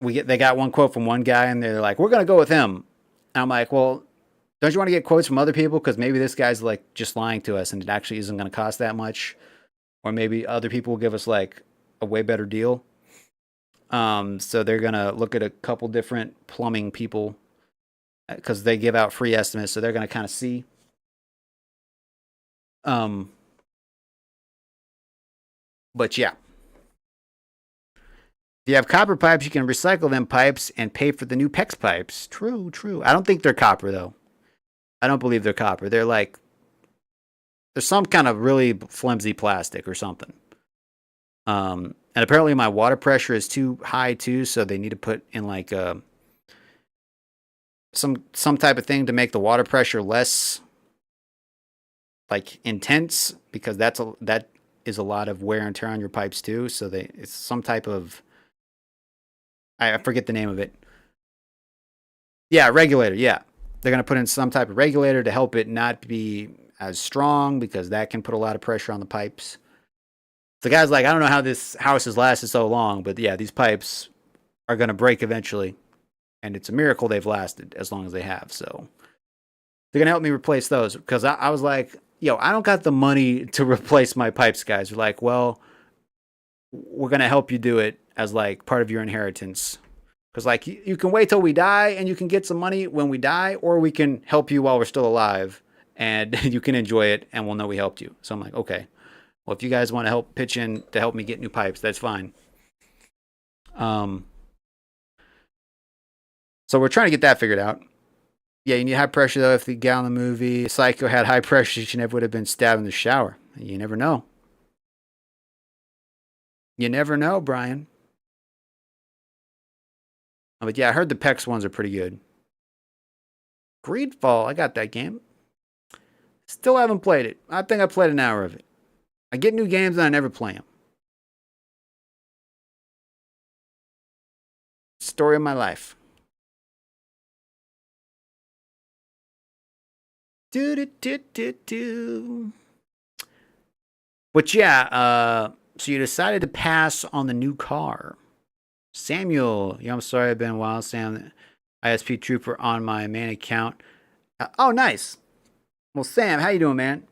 They got one quote from one guy and they're like, we're gonna go with him. And I'm like, well, don't you want to get quotes from other people? Because maybe this guy's like just lying to us and it actually isn't gonna cost that much. Or maybe other people will give us like a way better deal. So they're gonna look at a couple different plumbing people because they give out free estimates. So they're gonna kind of see. Um, but yeah, if you have copper pipes, you can recycle them pipes and pay for the new PEX pipes. True, true. I don't think they're copper though. I don't believe they're copper. They're some kind of really flimsy plastic or something. And apparently my water pressure is too high too, so they need to put in like some type of thing to make the water pressure less like intense because that is a lot of wear and tear on your pipes too. So it's some type of I forget the name of it, Yeah, regulator. Yeah, they're gonna put in some type of regulator to help it not be as strong because that can put a lot of pressure on the pipes. The guy's like, I don't know how this house has lasted so long, but yeah, these pipes are gonna break eventually, and it's a miracle they've lasted as long as they have. So they're gonna help me replace those because I was like, yo, I don't got the money to replace my pipes, guys. They're like, well, we're gonna help you do it as like part of your inheritance. Because like you can wait till we die and you can get some money when we die, or we can help you while we're still alive and you can enjoy it and we'll know we helped you. So I'm like, okay, well if you guys want to help pitch in to help me get new pipes, that's fine. Um, so we're trying to get that figured out. Yeah, you need high pressure though. If the gal in the movie Psycho had high pressure, she never would have been stabbed in the shower. You never know. You never know, Brian. But yeah, I heard the PEX ones are pretty good. Greedfall, I got that game. Still haven't played it. I think I played an hour of it. I get new games and I never play them. Story of my life. Do do do do do. But yeah, so you decided to pass on the new car. Samuel, yeah, I'm sorry I've been a while, Sam. ISP Trooper on my main account. Oh, nice. Well, Sam, how you doing, man?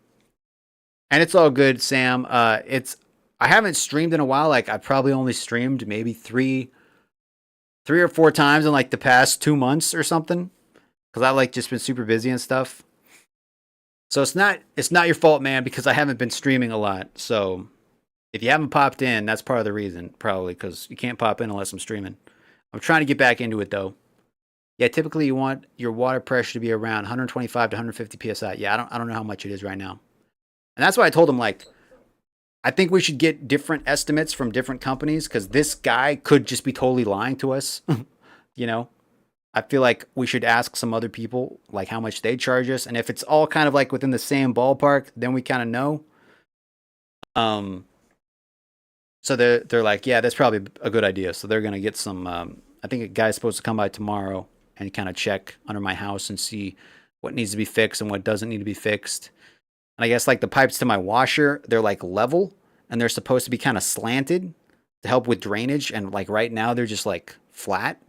And it's all good, Sam. It's I haven't streamed in a while. Like I probably only streamed maybe three or four times in like the past 2 months or something. Because I like just been super busy and stuff. So it's not your fault, man, because I haven't been streaming a lot. So if you haven't popped in, that's part of the reason, probably, because you can't pop in unless I'm streaming. I'm trying to get back into it though. Yeah, typically you want your water pressure to be around 125 to 150 psi. Yeah, I don't know how much it is right now. And that's why I told him like I think we should get different estimates from different companies because this guy could just be totally lying to us. you know, I feel like we should ask some other people like how much they charge us, and if it's all kind of like within the same ballpark, then we kind of know. Um, so they're like, yeah, that's probably a good idea. So they're gonna get some. I think a guy's supposed to come by tomorrow and kind of check under my house and see what needs to be fixed and what doesn't need to be fixed. And I guess like the pipes to my washer, they're like level and they're supposed to be kind of slanted to help with drainage. And like right now, they're just like flat.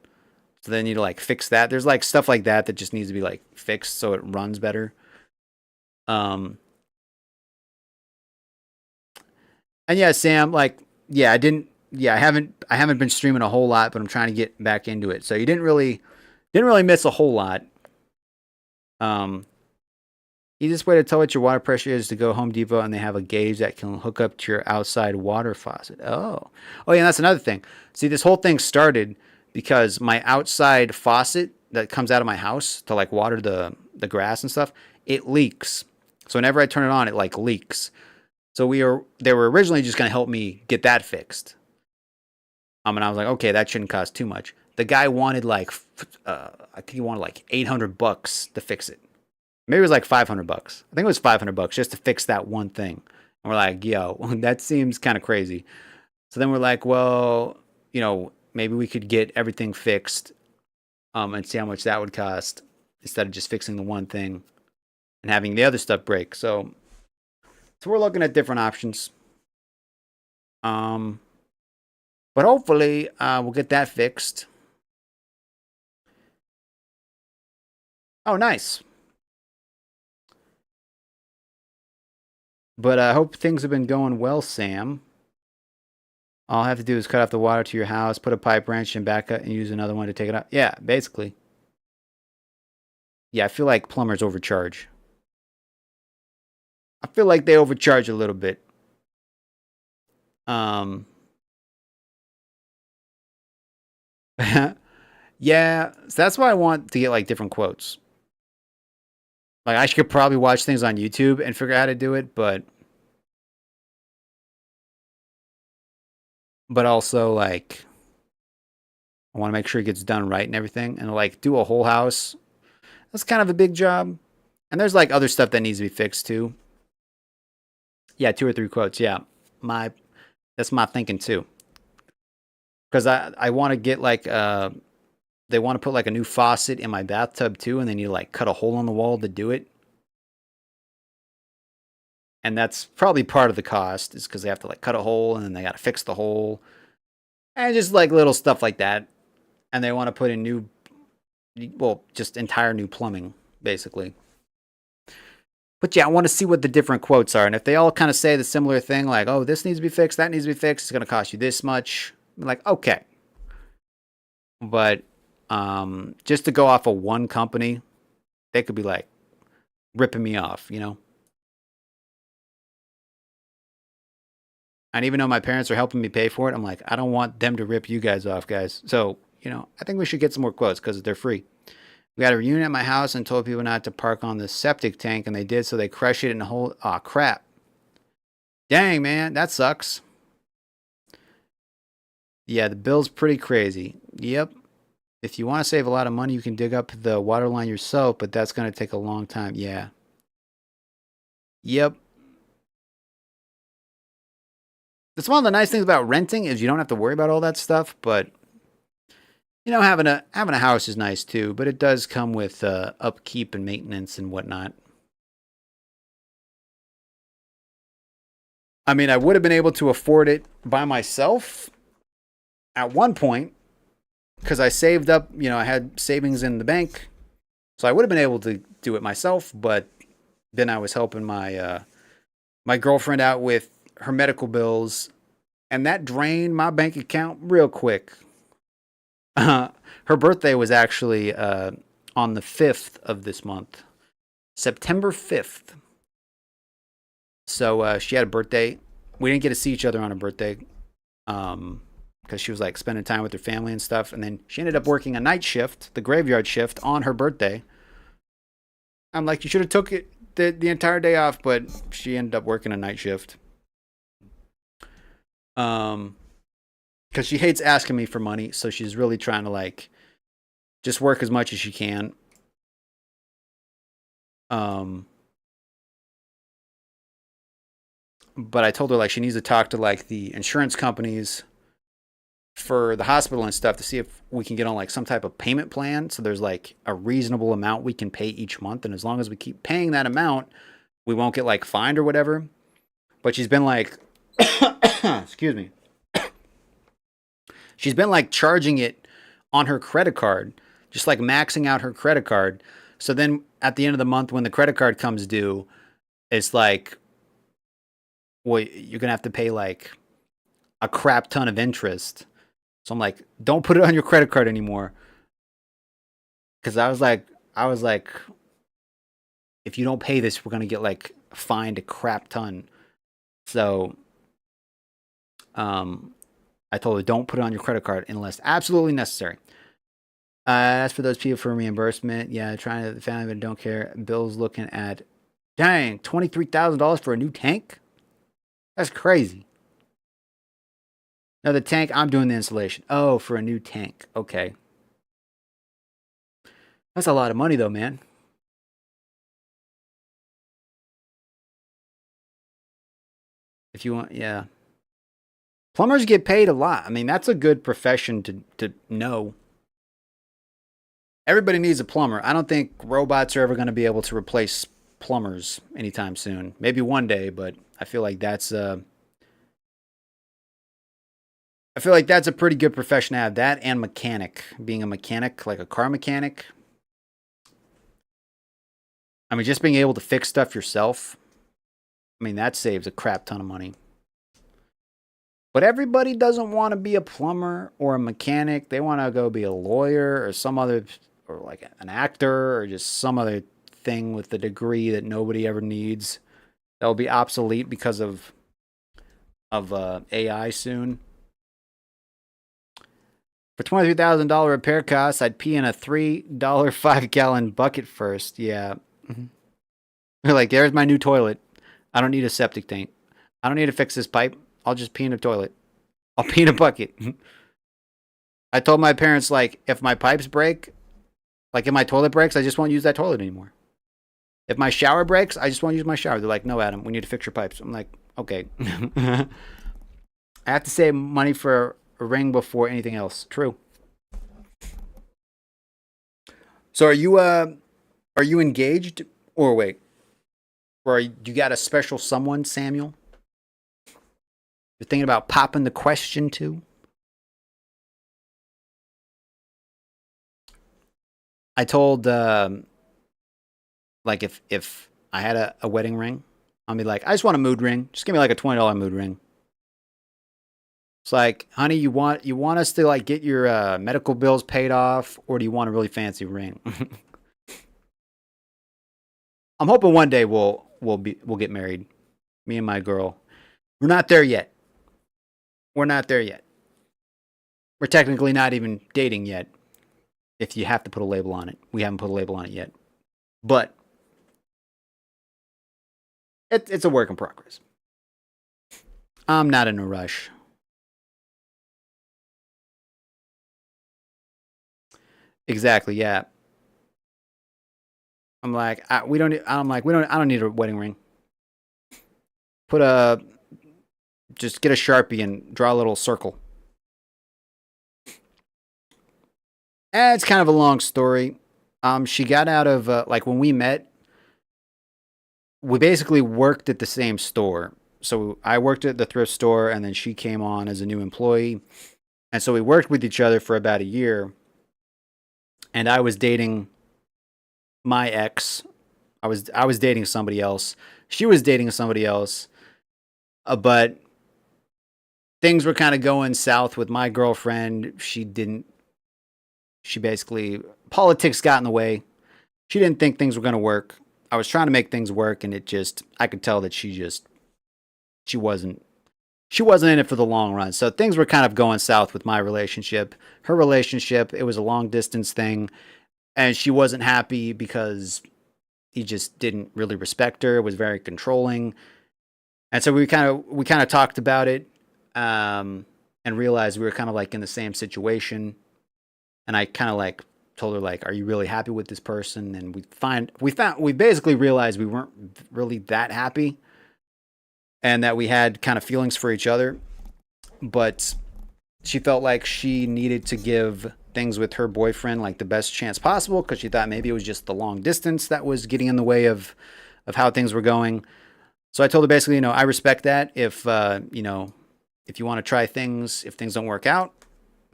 So they need to like fix that. There's like stuff like that that just needs to be like fixed so it runs better. Um, and yeah, Sam, like, yeah, I haven't been streaming a whole lot, but I'm trying to get back into it. So you didn't really miss a whole lot. Um, Easiest way to tell what your water pressure is to go Home Depot and they have a gauge that can hook up to your outside water faucet. Oh yeah, and that's another thing. See, this whole thing started because my outside faucet that comes out of my house to like water the grass and stuff, it leaks. So whenever I turn it on, it like leaks. So they were originally just gonna help me get that fixed. And I was like, okay, that shouldn't cost too much. The guy wanted like, I think he wanted like $800 to fix it. Maybe it was like $500. I think it was $500 just to fix that one thing. And we're like, yo, that seems kind of crazy. So then we're like, well, maybe we could get everything fixed, and see how much that would cost instead of just fixing the one thing and having the other stuff break. So we're looking at different options. Um, but hopefully, we'll get that fixed. Oh, nice. But I hope things have been going well, Sam. All I have to do is cut off the water to your house, put a pipe wrench and back up and use another one to take it out. Yeah, basically. Yeah, I feel like plumbers overcharge. I feel like they overcharge a little bit. Um, yeah, so that's why I want to get like different quotes. Like I could probably watch things on YouTube and figure out how to do it, but also like I want to make sure it gets done right and everything, and like do a whole house. That's kind of a big job. And there's like other stuff that needs to be fixed too. Yeah, two or three quotes. Yeah, my that's my thinking too. Because I want to get like they want to put like a new faucet in my bathtub too, and they need to like cut a hole in the wall to do it. And that's probably part of the cost, is because they have to like cut a hole and then they got to fix the hole and just like little stuff like that. And they want to put in new, well, just entire new plumbing, basically. But yeah, I want to see what the different quotes are. And if they all kind of say the similar thing, like, oh, this needs to be fixed, that needs to be fixed, it's going to cost you this much. I'm like, okay. But just to go off of one company, they could be like ripping me off, you know? And even though my parents are helping me pay for it, I'm like, I don't want them to rip you guys off, guys. So, you know, I think we should get some more quotes because they're free. We had a reunion at my house and told people not to park on the septic tank, and they did, so they crushed it in the whole. Aw, crap. Dang, man, that sucks. Yeah, the bill's pretty crazy. Yep. If you want to save a lot of money, you can dig up the water line yourself, but that's going to take a long time. Yeah. Yep. That's one of the nice things about renting is you don't have to worry about all that stuff, but you know, having a house is nice too, but it does come with upkeep and maintenance and whatnot. I mean, I would have been able to afford it by myself at one point because I saved up. You know, I had savings in the bank, so I would have been able to do it myself. But then I was helping my girlfriend out with her medical bills, and that drained my bank account real quick. Her birthday was actually on the 5th of this month, September 5th. So she had a birthday. We didn't get to see each other on her birthday because she was like spending time with her family and stuff. And then she ended up working a night shift, the graveyard shift, on her birthday. I'm like, you should have took it the entire day off, but she ended up working a night shift. Because she hates asking me for money, so she's really trying to like just work as much as she can. But I told her like she needs to talk to like the insurance companies for the hospital and stuff to see if we can get on like some type of payment plan. So there's like a reasonable amount we can pay each month, and as long as we keep paying that amount, we won't get like fined or whatever. But she's been like, excuse me, she's been like charging it on her credit card, just like maxing out her credit card. So then at the end of the month, when the credit card comes due, it's like, well, you're gonna have to pay like a crap ton of interest. So I'm like, don't put it on your credit card anymore. Because I was like, if you don't pay this, we're gonna get like fined a crap ton. So, I told her don't put it on your credit card unless absolutely necessary. As for those people for reimbursement, yeah, trying to the family but don't care. Bill's looking at, dang, $23,000 for a new tank. That's crazy. No, the tank, I'm doing the installation. Oh, for a new tank. Okay. That's a lot of money, though, man. If you want, yeah. Plumbers get paid a lot. I mean, that's a good profession to know. Everybody needs a plumber. I don't think robots are ever going to be able to replace plumbers anytime soon. Maybe one day, but I feel like that's a pretty good profession to have. That and mechanic, being a mechanic, like a car mechanic. I mean, just being able to fix stuff yourself. I mean, that saves a crap ton of money. But everybody doesn't want to be a plumber or a mechanic. They want to go be a lawyer or some other, or like an actor or just some other thing with a degree that nobody ever needs. That will be obsolete because of AI soon. For $23,000 repair costs, I'd pee in a $3 5-gallon bucket first. Yeah. They're like, there's my new toilet. I don't need a septic tank. I don't need to fix this pipe. I'll just pee in a toilet. I'll pee in a bucket. I told my parents, like, if my pipes break, like if my toilet breaks, I just won't use that toilet anymore. If my shower breaks, I just won't use my shower. They're like, no, Adam, we need to fix your pipes. I'm like, okay. I have to save money for a ring before anything else. True. So are you engaged or wait, or you got a special someone, Samuel? You're thinking about popping the question to? I told like if I had a wedding ring, I'll be like, I just want a mood ring. Just give me like a $20 mood ring. It's like, honey, you want us to like get your medical bills paid off, or do you want a really fancy ring? I'm hoping one day we'll get married. Me and my girl. We're not there yet. We're not there yet. We're technically not even dating yet. If you have to put a label on it, we haven't put a label on it yet. But it's a work in progress. I'm not in a rush. Exactly. Yeah. I'm like, we don't. I'm like, we don't. I don't need a wedding ring. Put a just get a sharpie and draw a little circle. It's kind of a long story. She got out of like when we met, we basically worked at the same store. So I worked at the thrift store, and then she came on as a new employee, and so we worked with each other for about a year. And I was dating my ex. I was dating somebody else. She was dating somebody else. But things were kind of going south with my girlfriend. She didn't. She basically politics got in the way. She didn't think things were going to work. I was trying to make things work, and it just I could tell that she wasn't she wasn't in it for the long run. So things were kind of going south with my relationship. Her relationship, it was a long distance thing, and she wasn't happy because he just didn't really respect her, was very controlling. And so we kind of talked about it, and realized we were kind of like in the same situation. And I kind of like told her like, "Are you really happy with this person?" And we basically realized we weren't really that happy, and that we had kind of feelings for each other. But she felt like she needed to give things with her boyfriend like the best chance possible because she thought maybe it was just the long distance that was getting in the way of how things were going. So I told her basically, I respect that. If you want to try things, if things don't work out,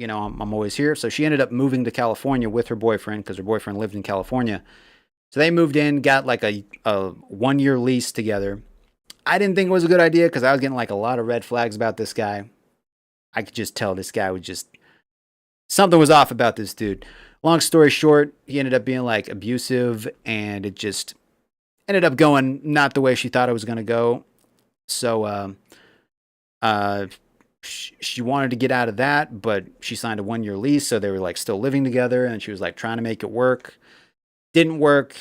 I'm always here. So she ended up moving to California with her boyfriend because her boyfriend lived in California. So they moved in, got like a 1 year lease together. I didn't think it was a good idea because I was getting like a lot of red flags about this guy. I could just tell this guy was just something was off about this dude. Long story short, he ended up being like abusive, and it just ended up going not the way she thought it was going to go. So uh, she wanted to get out of that, but she signed a 1 year lease, so they were like still living together, and she was like trying to make it work. Didn't work.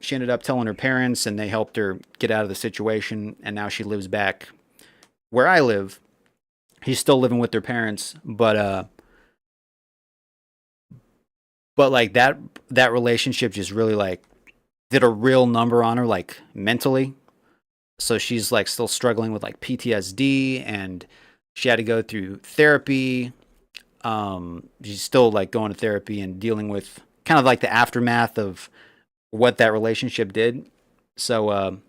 She ended up telling her parents, and they helped her get out of the situation, and now she lives back where I live. He's still living with their parents, but like that relationship just really like did a real number on her like mentally. So she's like still struggling with like PTSD, and she had to go through therapy. She's still like going to therapy and dealing with kind of like the aftermath of what that relationship did. So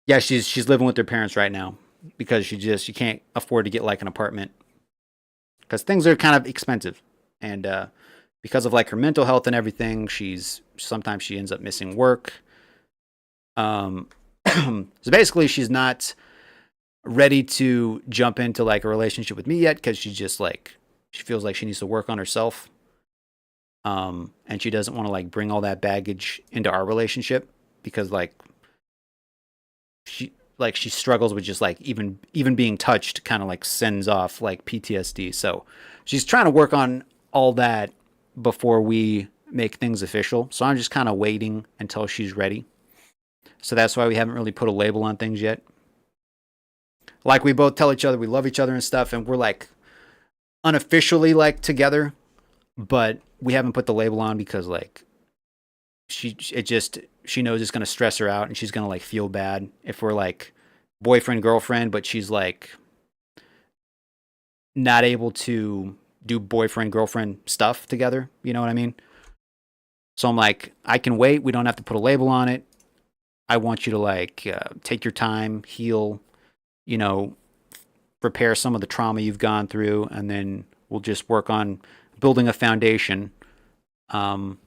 yeah, she's living with her parents right now because she can't afford to get like an apartment because things are kind of expensive, and because of like her mental health and everything, she's sometimes she ends up missing work. Um, so basically, she's not ready to jump into like a relationship with me yet because she's just like she feels like she needs to work on herself. And she doesn't want to like bring all that baggage into our relationship because she struggles with just like even being touched kind of like sends off like PTSD. So she's trying to work on all that before we make things official. So I'm just kind of waiting until she's ready. So that's why we haven't really put a label on things yet. Like we both tell each other we love each other and stuff, and we're like unofficially like together, but we haven't put the label on because like she knows it's gonna stress her out, and she's gonna like feel bad if we're like boyfriend girlfriend, but she's like not able to do boyfriend girlfriend stuff together. You know what I mean? So I'm like, I can wait. We don't have to put a label on it. I want you to like take your time, heal, you know, repair some of the trauma you've gone through, and then we'll just work on building a foundation um,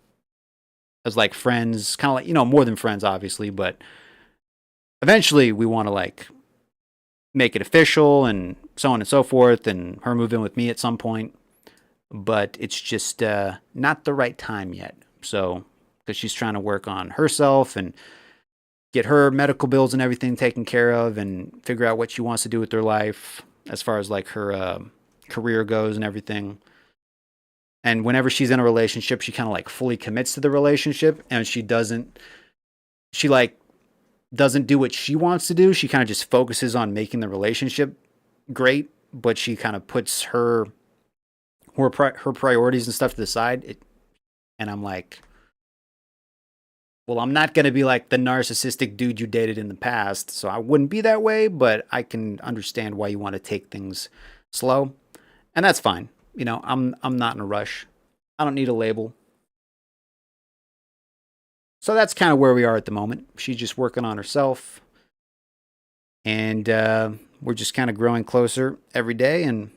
as like friends, kind of like, more than friends, obviously, but eventually we want to like make it official and so on and so forth, and her move in with me at some point. But it's just not the right time yet. So, because she's trying to work on herself and get her medical bills and everything taken care of and figure out what she wants to do with her life as far as like her career goes and everything. And whenever she's in a relationship, she kind of like fully commits to the relationship, and she like doesn't do what she wants to do. She kind of just focuses on making the relationship great, but she kind of puts her priorities and stuff to the side. And I'm like, well, I'm not going to be like the narcissistic dude you dated in the past, so I wouldn't be that way, but I can understand why you want to take things slow, and that's fine. I'm not in a rush. I don't need a label. So that's kind of where we are at the moment. She's just working on herself, and we're just kind of growing closer every day and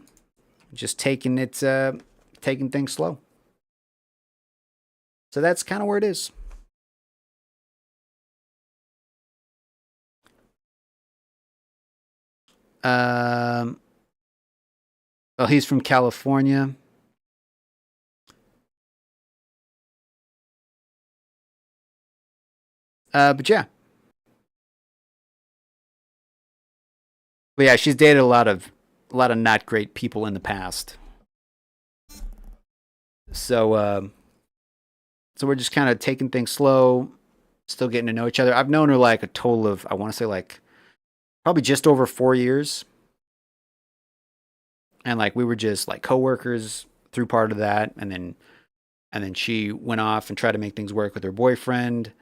just taking things slow. So that's kind of where it is. Um, well, he's from California. But yeah, she's dated a lot of not great people in the past. So so we're just kind of taking things slow, still getting to know each other. I've known her like a total of, I want to say like probably just over 4 years, and like we were just like coworkers through part of that, and then she went off and tried to make things work with her boyfriend,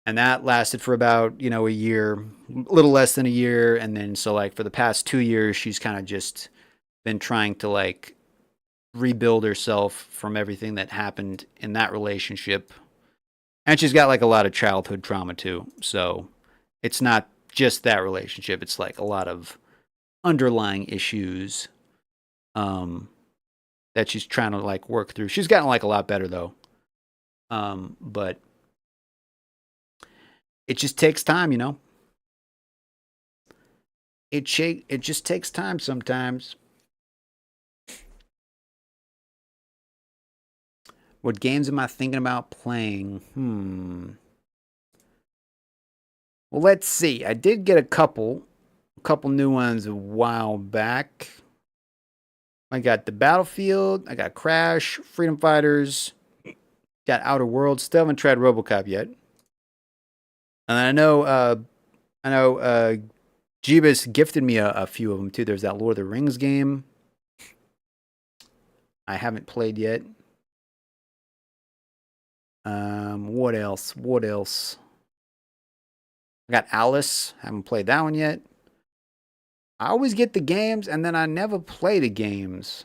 and that lasted for about a year, a little less than a year, and then so like for the past 2 years she's kind of just been trying to like rebuild herself from everything that happened in that relationship. And she's got like a lot of childhood trauma too. So it's not just that relationship, it's like a lot of underlying issues um that she's trying to like work through. She's gotten like a lot better though. But it just takes time. It just takes time sometimes. What games am I thinking about playing? Well, let's see. I did get a couple new ones a while back. I got the Battlefield, I got Crash, Freedom Fighters, got Outer Worlds. Still haven't tried RoboCop yet. And I know Jeebus gifted me a few of them too. There's that Lord of the Rings game I haven't played yet. What else? What else? I got Alice. Haven't played that one yet. I always get the games and then I never play the games.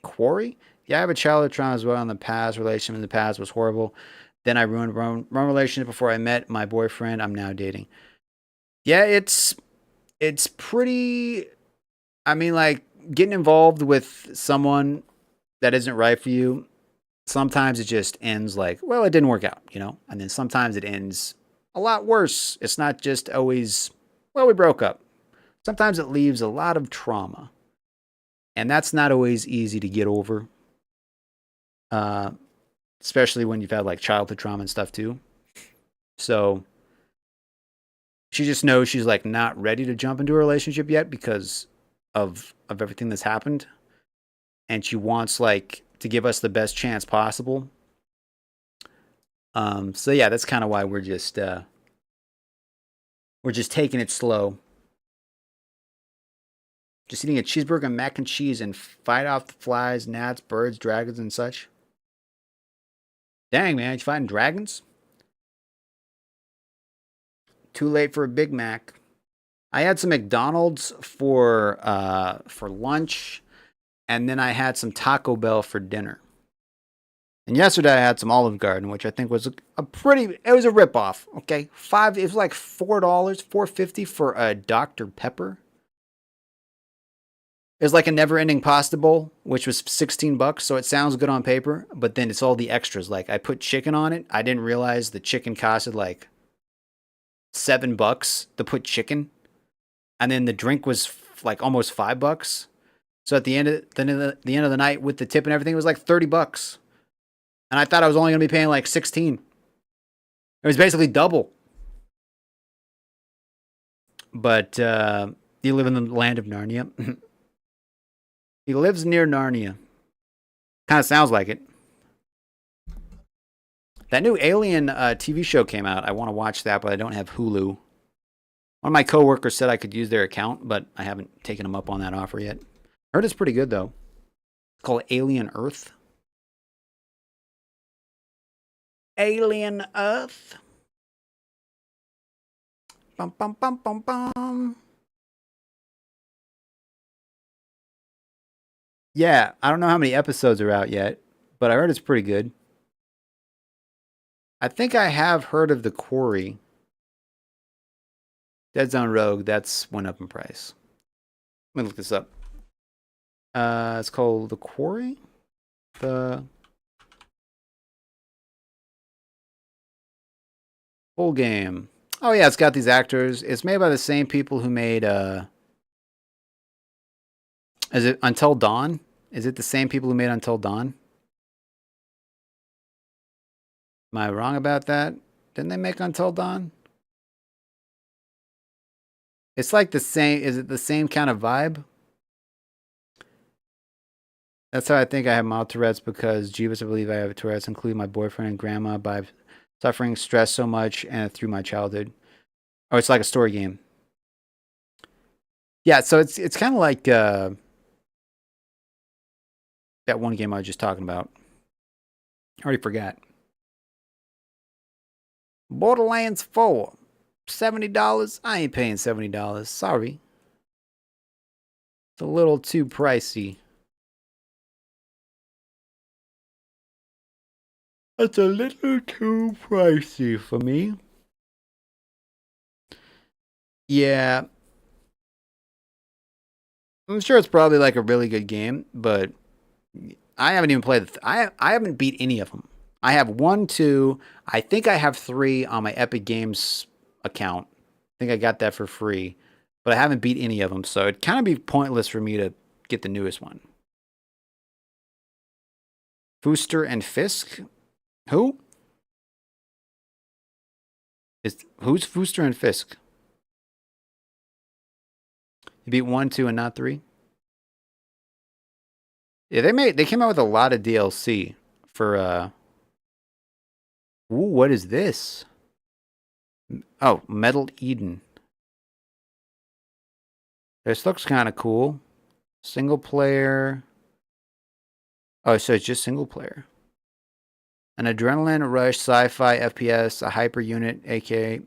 Quarry? Yeah, I have a childhood trauma as well in the past. Relationship in the past was horrible. Then I ruined one relationship before I met my boyfriend I'm now dating. Yeah, it's pretty. I mean, like getting involved with someone that isn't right for you. Sometimes it just ends like, well, it didn't work out. And then sometimes it ends a lot worse. It's not just always, well, we broke up. Sometimes it leaves a lot of trauma, and that's not always easy to get over. Uh, Especially when you've had like childhood trauma and stuff too. So she just knows she's like not ready to jump into a relationship yet because of everything that's happened, and she wants like to give us the best chance possible. So yeah, that's kind of why we're just taking it slow. Just eating a cheeseburger, mac and cheese, and fight off the flies, gnats, birds, dragons, and such. Dang man, you fighting dragons? Too late for a Big Mac. I had some McDonald's for lunch. and then I had some Taco Bell for dinner. And yesterday I had some Olive Garden, which I think was a pretty. It was a ripoff. Okay, it was like $4, $4.50 for a Dr Pepper. It was like a never-ending pasta bowl, which was $16. So it sounds good on paper, but then it's all the extras. Like I put chicken on it. I didn't realize the chicken costed like $7 to put chicken, and then the drink was like almost $5. So at the end of the night with the tip and everything, it was like $30. And I thought I was only going to be paying like 16. It was basically double. But you live in the land of Narnia. He lives near Narnia. Kind of sounds like it. That new Alien TV show came out. I want to watch that, but I don't have Hulu. One of my coworkers said I could use their account, but I haven't taken them up on that offer yet. Heard it's pretty good, though. It's called Alien Earth. Alien Earth. Bum, bum, bum, bum, bum. Yeah, I don't know how many episodes are out yet, but I heard it's pretty good. I think I have heard of The Quarry. Dead Zone Rogue, that's went up in price. Let me look this up. It's called The Quarry. The full game. Oh yeah, it's got these actors. It's made by the same people who made is it Until Dawn? Is it the same people who made Until Dawn? Am I wrong about that? Didn't they make Until Dawn? It's like the same. Is it the same kind of vibe? That's how I think I have mild Tourette's, because Jeebus, I believe I have Tourette's, including my boyfriend and grandma, by suffering stress so much and through my childhood. Oh, it's like a story game. Yeah, so it's kind of like that one game I was just talking about. I already forgot. Borderlands 4. $70? I ain't paying $70. Sorry. It's a little too pricey. That's a little too pricey for me. Yeah. I'm sure it's probably like a really good game, but I haven't even played I haven't beat any of them. I have 1, 2, I think I have 3 on my Epic Games account. I think I got that for free, but I haven't beat any of them, so it'd kind of be pointless for me to get the newest one. Fooster and Fisk? Who? Who's Fooster and Fisk? You beat 1, 2, and not 3? Yeah, they came out with a lot of DLC for Ooh, what is this? Oh, Metal Eden. This looks kind of cool. Single player. Oh, so it's just single player. An adrenaline rush sci-fi FPS, a hyper unit, aka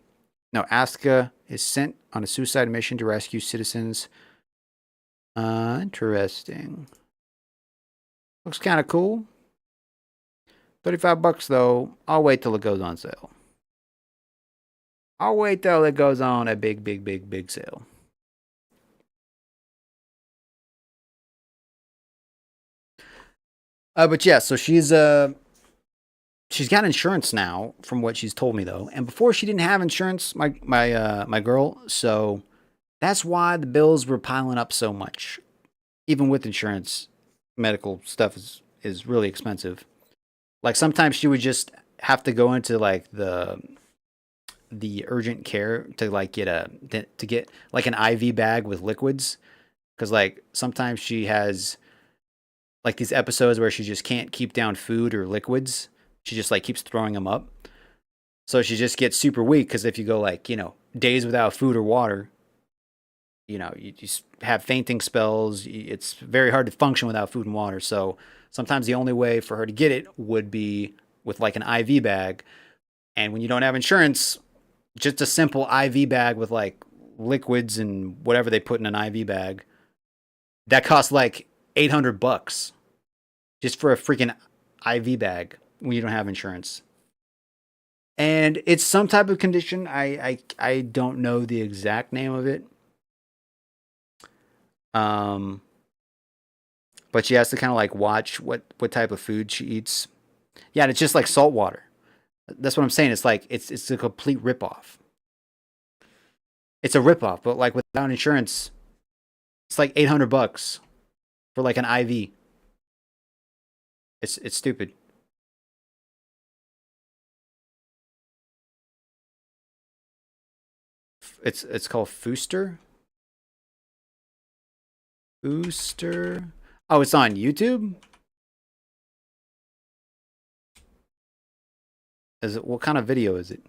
no, Asuka is sent on a suicide mission to rescue citizens. Interesting. Looks kind of cool. $35 though. I'll wait till it goes on sale. I'll wait till it goes on a big sale. But yeah, so she's got insurance now, from what she's told me though. And before she didn't have insurance, my girl. So that's why the bills were piling up so much. Even with insurance, medical stuff is really expensive. Like sometimes she would just have to go into like the urgent care to like get like an IV bag with liquids, because like sometimes she has like these episodes where she just can't keep down food or liquids. She just like keeps throwing them up. So she just gets super weak, because if you go like, days without food or water, you just have fainting spells. It's very hard to function without food and water. So sometimes the only way for her to get it would be with like an IV bag. And when you don't have insurance, just a simple IV bag with like liquids and whatever they put in an IV bag, that costs like $800 just for a freaking IV bag when you don't have insurance. And it's some type of condition. I don't know the exact name of it. Um, but she has to kind of like watch what type of food she eats. Yeah, and it's just like salt water. That's what I'm saying. It's like it's a complete ripoff. It's a ripoff, but like without insurance, it's like $800 for like an IV. It's stupid. It's called Fooster. Fooster. Oh, it's on YouTube. Is it what kind of video is it?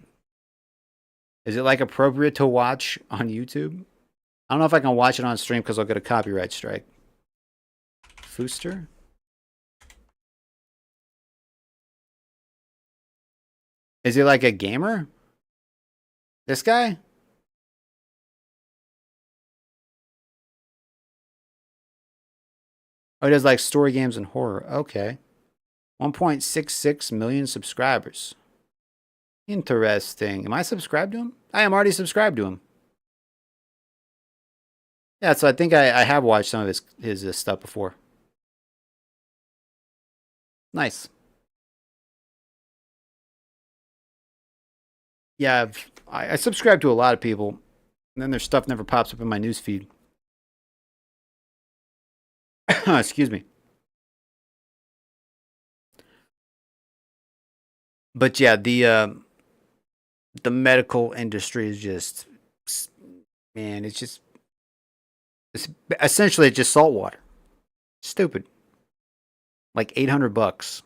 Is it like appropriate to watch on YouTube? I don't know if I can watch it on stream because I'll get a copyright strike. Fooster. Is he like a gamer? This guy? Oh, he does like story games and horror. Okay. 1.66 million subscribers. Interesting. Am I subscribed to him? I am already subscribed to him. Yeah, so I think I have watched some of his stuff before. Nice. Yeah, I subscribe to a lot of people, and then their stuff never pops up in my news feed. Excuse me. But yeah, the medical industry is just, man, it's essentially just salt water. Stupid. Like $800.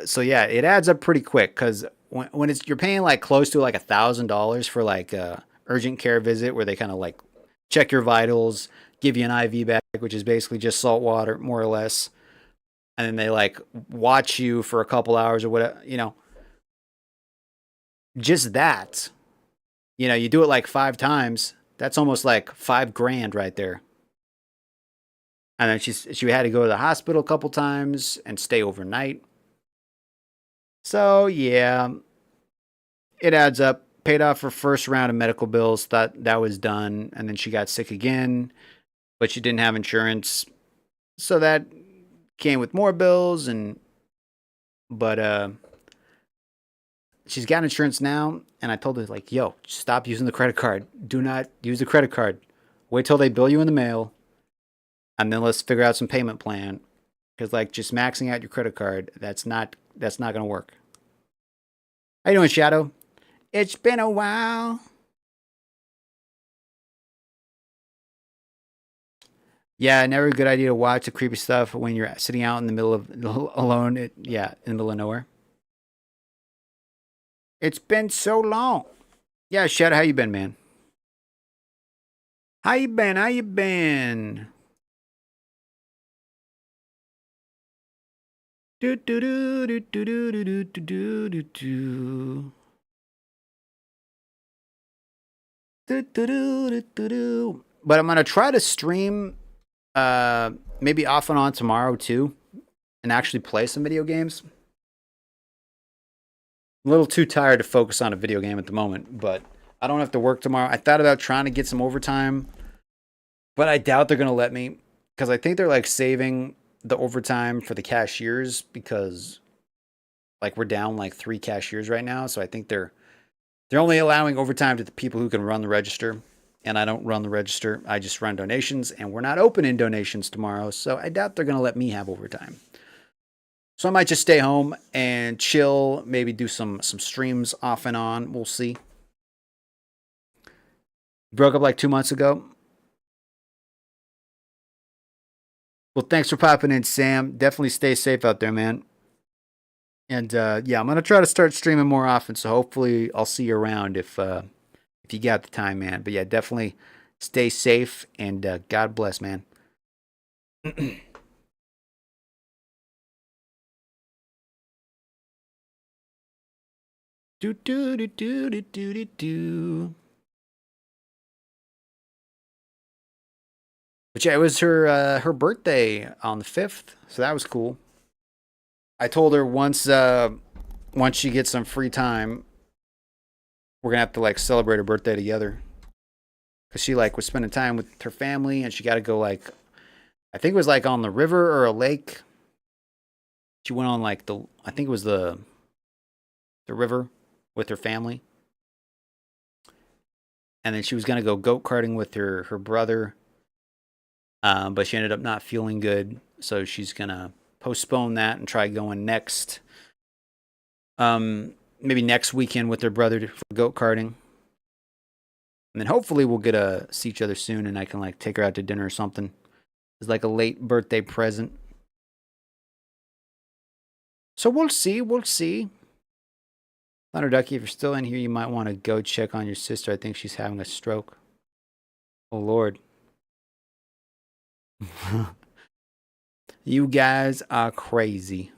So yeah, it adds up pretty quick because when it's you're paying like close to like $1,000 for like a urgent care visit where they kind of like check your vitals, give you an IV bag, which is basically just salt water, more or less, and then they like watch you for a couple hours or whatever, just that. You do it like 5 times. That's almost like 5 grand right there. And then she had to go to the hospital a couple times and stay overnight. So yeah, it adds up. Paid off her first round of medical bills. Thought that was done, and then she got sick again, but she didn't have insurance, so that came with more bills. And but she's got insurance now, and I told her like, "Yo, stop using the credit card. Do not use the credit card. Wait till they bill you in the mail, and then let's figure out some payment plan. Because like just maxing out your credit card, that's not gonna work." How you doing, Shadow? It's been a while. Yeah, never a good idea to watch the creepy stuff when you're sitting out in the middle of alone. Yeah, in the middle of nowhere. It's been so long. Yeah, Shadow, how you been, man? How you been? How you been? Do do do do do do do do do do. Do, do, do, do, do, do. But I'm gonna try to stream maybe off and on tomorrow too, and actually play some video games. I'm a little too tired to focus on a video game at the moment, but I don't have to work tomorrow. I thought about trying to get some overtime, but I doubt they're gonna let me because I think they're like saving the overtime for the cashiers because like we're down like 3 cashiers right now, so I think they're only allowing overtime to the people who can run the register. And I don't run the register. I just run donations, and we're not open in donations tomorrow, so I doubt they're going to let me have overtime. So I might just stay home and chill, maybe do some streams off and on. We'll see. Broke up like 2 months ago. Well, thanks for popping in, Sam. Definitely stay safe out there, man. And yeah, I'm gonna try to start streaming more often. So hopefully, I'll see you around if you got the time, man. But yeah, definitely stay safe and God bless, man. Do do do do do do do do. But yeah, it was her birthday on the 5th, so that was cool. I told her once she gets some free time, we're gonna have to like celebrate her birthday together. Cause she like was spending time with her family, and she got to go like I think it was like on the river or a lake. She went on like I think it was the river with her family, and then she was gonna go goat karting with her brother. But she ended up not feeling good, so she's gonna postpone that and try going next. Maybe next weekend with her brother for goat karting, and then hopefully we'll get to see each other soon, and I can like take her out to dinner or something. It's like a late birthday present. So we'll see. We'll see. Thunder Ducky, if you're still in here, you might want to go check on your sister. I think she's having a stroke. Oh Lord. You guys are crazy.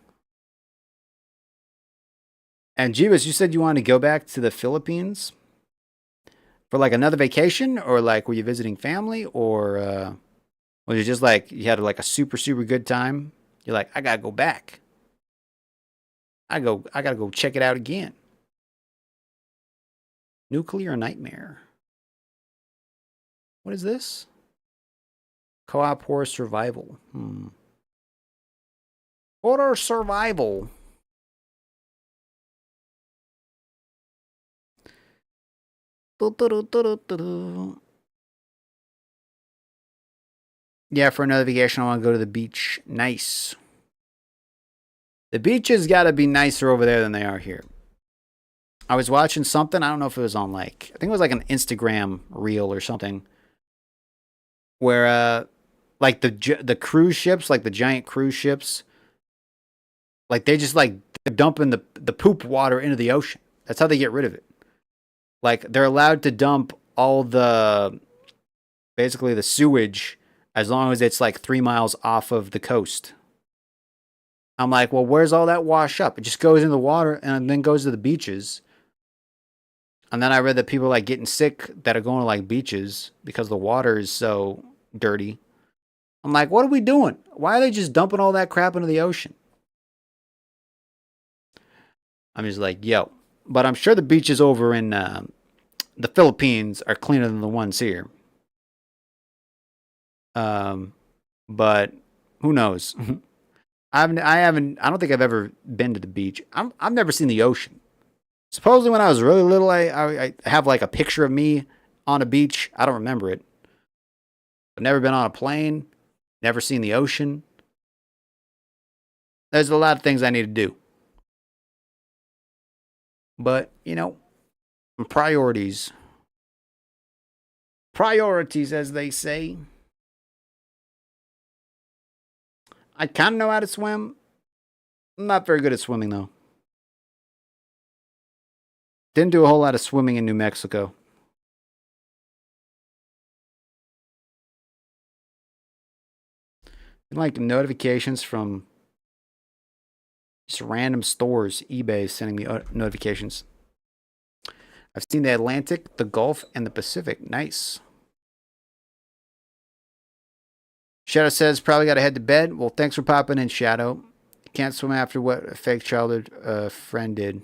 And Jeebus, you said you wanted to go back to the Philippines for like another vacation, or like were you visiting family, or was it just like you had like a super good time? You're like, I gotta go back. I gotta go check it out again. Nuclear Nightmare. What is this? Co-op horror survival. Horror survival. Yeah, for another vacation, I want to go to the beach. Nice. The beaches got to be nicer over there than they are here. I was watching something. I don't know if it was on like, I think it was like an Instagram reel or something, where like the cruise ships, like the giant cruise ships, like they just like they're dumping the poop water into the ocean. That's how they get rid of it. Like they're allowed to dump all the basically the sewage as long as it's like 3 miles off of the coast. I'm like, well, where's all that wash up? It just goes in the water and then goes to the beaches. And then I read that people are like getting sick that are going to like beaches because the water is so dirty. I'm like, what are we doing? Why are they just dumping all that crap into the ocean? I'm just like, yo. But I'm sure the beaches over in the Philippines are cleaner than the ones here. But who knows? I don't think I've ever been to the beach. I've never seen the ocean. Supposedly when I was really little, I have like a picture of me on a beach. I don't remember it. I've never been on a plane. Never seen the ocean. There's a lot of things I need to do. But, you know, priorities. Priorities, as they say. I kind of know how to swim. I'm not very good at swimming, though. Didn't do a whole lot of swimming in New Mexico. Like notifications from just random stores. eBay is sending me notifications. I've seen the Atlantic, the Gulf, and the Pacific. Nice. Shadow says, probably got to head to bed. Well, thanks for popping in, Shadow. Can't swim after what a fake childhood friend did.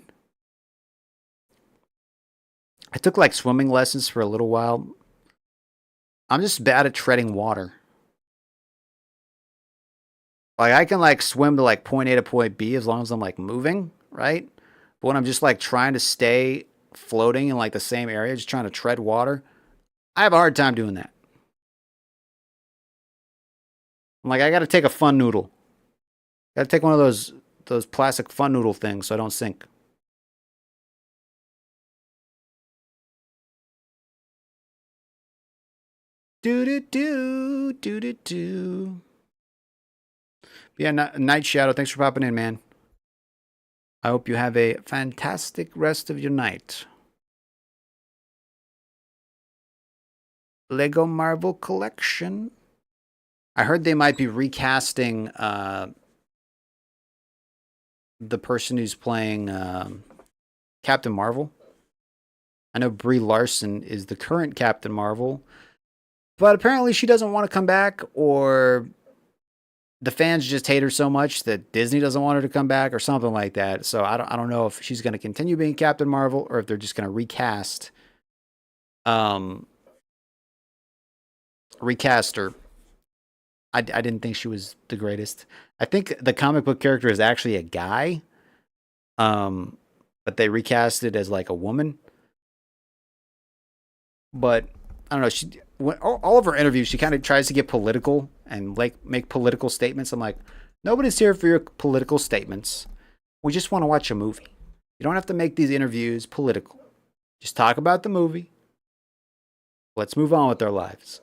I took like swimming lessons for a little while. I'm just bad at treading water. Like I can like swim to like point A to point B as long as I'm like moving, right? But when I'm just like trying to stay floating in like the same area, just trying to tread water, I have a hard time doing that. I'm like, I gotta take a fun noodle. Gotta take one of those plastic fun noodle things so I don't sink. Do do do do do do. Yeah, Night Shadow, thanks for popping in, man. I hope you have a fantastic rest of your night. Lego Marvel Collection. I heard they might be recasting the person who's playing Captain Marvel. I know Brie Larson is the current Captain Marvel, But apparently she doesn't want to come back, or the fans just hate her so much that Disney doesn't want her to come back or something like that. So I don't know if she's going to continue being Captain Marvel or if they're just going to um recast her. I didn't think she was the greatest. I think the comic book character is actually a guy. Um but they recast it as like a woman. But I don't know, she all of her interviews she kind of tries to get political and like make political statements. I'm like, nobody's here for your political statements. We just want to watch a movie. You don't have to make these interviews political. Just talk about the movie. Let's move on with our lives.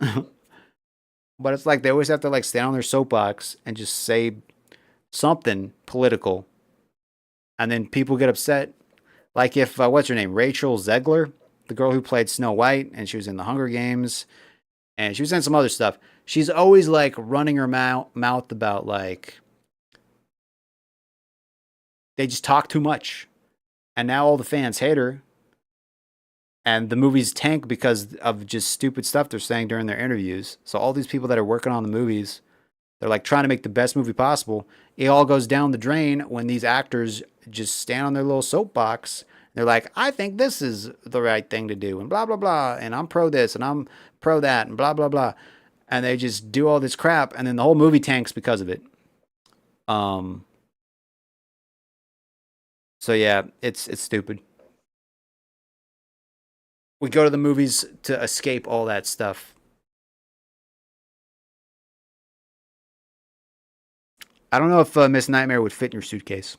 But it's like they always have to like stand on their soapbox and just say something political, and then people get upset. Like if what's her name, Rachel Zegler, the girl who played Snow White, and she was in the Hunger Games, and she was in some other stuff. She's always like running her mouth about like they just talk too much, and now all the fans hate her, and the movies tank because of just stupid stuff they're saying during their interviews. So all these people that are working on the movies, they're like trying to make the best movie possible. It all goes down the drain when these actors just stand on their little soapbox. They're like, I think this is the right thing to do, and blah, blah, blah. And I'm pro this, and I'm pro that, and blah, blah, blah. And they just do all this crap, and then the whole movie tanks because of it. Um, so yeah, it's stupid. We go to the movies to escape all that stuff. I don't know if Miss Nightmare would fit in your suitcase.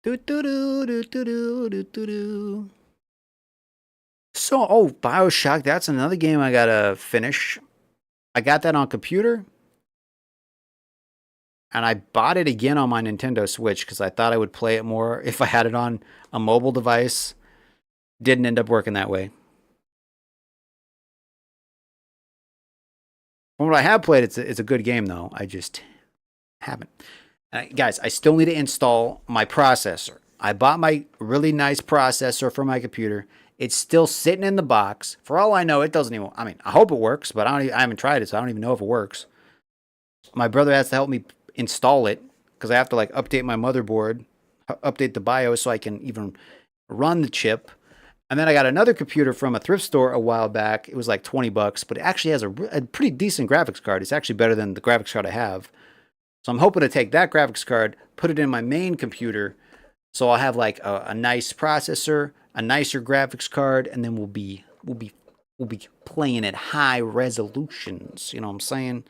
Do do do do do do do do do. So, oh, Bioshock, that's another game I gotta finish. I got that on computer, and I bought it again on my Nintendo Switch because I thought I would play it more if I had it on a mobile device. Didn't end up working that way. From what I have played, it's a good game, though. I just haven't. Guys, I still need to install my processor. I bought my really nice processor for my computer. It's still sitting in the box. For all I know, it doesn't even. I mean, I hope it works, but I haven't tried it, so I don't even know if it works. My brother has to help me install it because I have to like update my motherboard, update the BIOS so I can even run the chip. And then I got another computer from a thrift store a while back. It was like 20 bucks, but it actually has a pretty decent graphics card. It's actually better than the graphics card I have. So I'm hoping to take that graphics card, put it in my main computer, so I'll have like a nice processor, a nicer graphics card, and then we'll be playing at high resolutions. You know what I'm saying?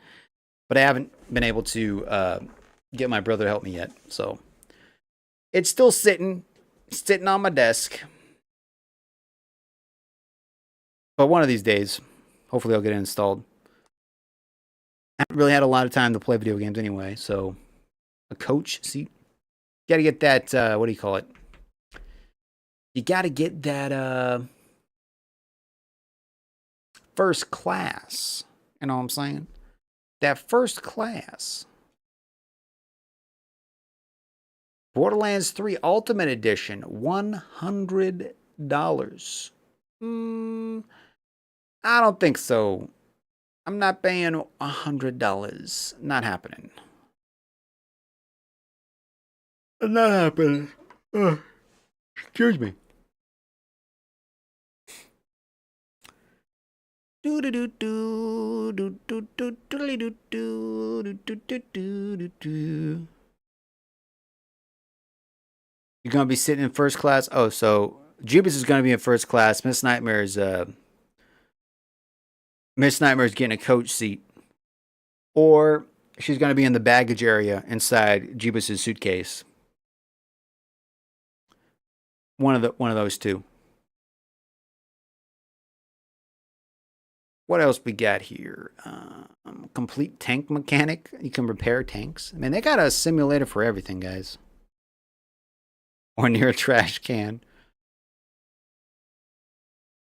But I haven't been able to get my brother to help me yet. So it's still sitting on my desk. But one of these days, hopefully I'll get it installed. I haven't really had a lot of time to play video games anyway, so a coach seat. Gotta get that, what do you call it? You gotta get that first class. You know what I'm saying? That first class. Borderlands 3 Ultimate Edition, $100. I don't think so. I'm not paying $100. Not happening. Not happening. Excuse me. You're gonna be sitting in first class. Oh, so Jubis is gonna be in first class. Miss Nightmare's getting a coach seat, or she's gonna be in the baggage area inside Jubis's suitcase. One of those two. What else we got here? Complete tank mechanic. You can repair tanks. I mean, they got a simulator for everything, guys. Or near a trash can.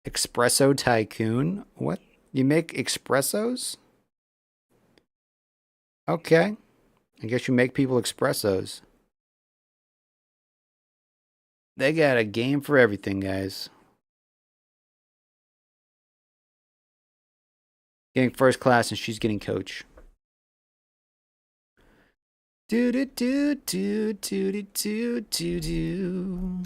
Espresso Tycoon. What? You make espressos? Okay. I guess you make people espressos. They got a game for everything, guys. Getting first class and she's getting coach. Do do do do do do do do do.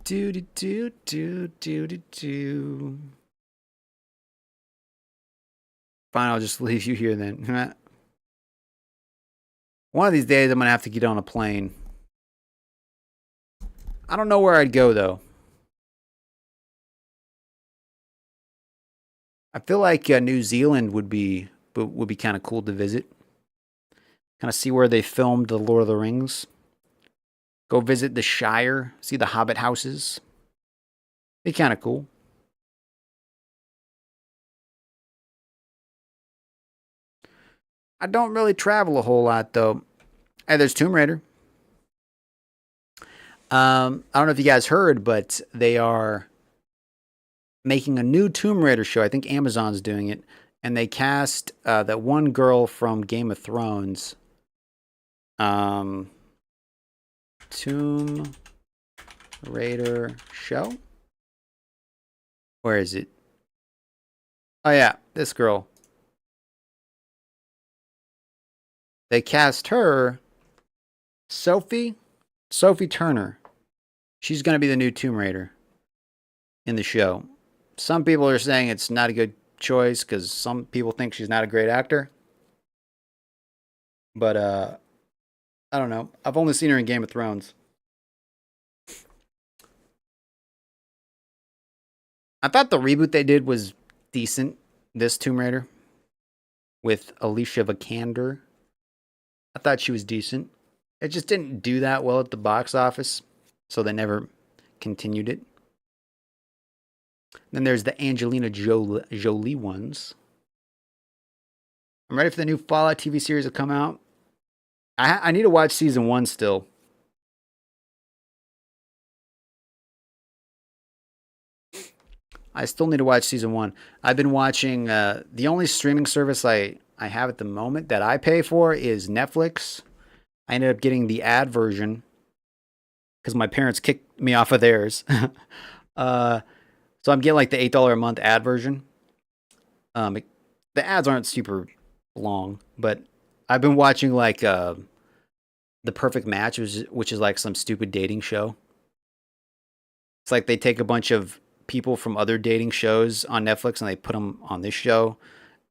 Do do do do do do do. Fine, I'll just leave you here then. One of these days, I'm gonna have to get on a plane. I don't know where I'd go though. I feel like New Zealand would be kind of cool to visit. Kind of see where they filmed the Lord of the Rings. Go visit the Shire, see the Hobbit houses. Be kind of cool. I don't really travel a whole lot though. Hey, there's Tomb Raider. I don't know if you guys heard, but they are making a new Tomb Raider show. I think Amazon's doing it, and they cast that one girl from Game of Thrones. Tomb Raider show. Where is it? Oh yeah, this girl. They cast her, Sophie Turner. She's going to be the new Tomb Raider in the show. Some people are saying it's not a good choice because some people think she's not a great actor. But I don't know. I've only seen her in Game of Thrones. I thought the reboot they did was decent. This Tomb Raider with Alicia Vikander. I thought she was decent. It just didn't do that well at the box office, so they never continued it. Then there's the Angelina Jolie ones. I'm ready for the new Fallout TV series to come out. I need to watch season 1 still. I still need to watch season 1. I've been watching, the only streaming service I have at the moment that I pay for is Netflix. I ended up getting the ad version because my parents kicked me off of theirs. So I'm getting like the $8 a month ad version. The ads aren't super long, but I've been watching like The Perfect Match, which is like some stupid dating show. It's like they take a bunch of people from other dating shows on Netflix and they put them on this show,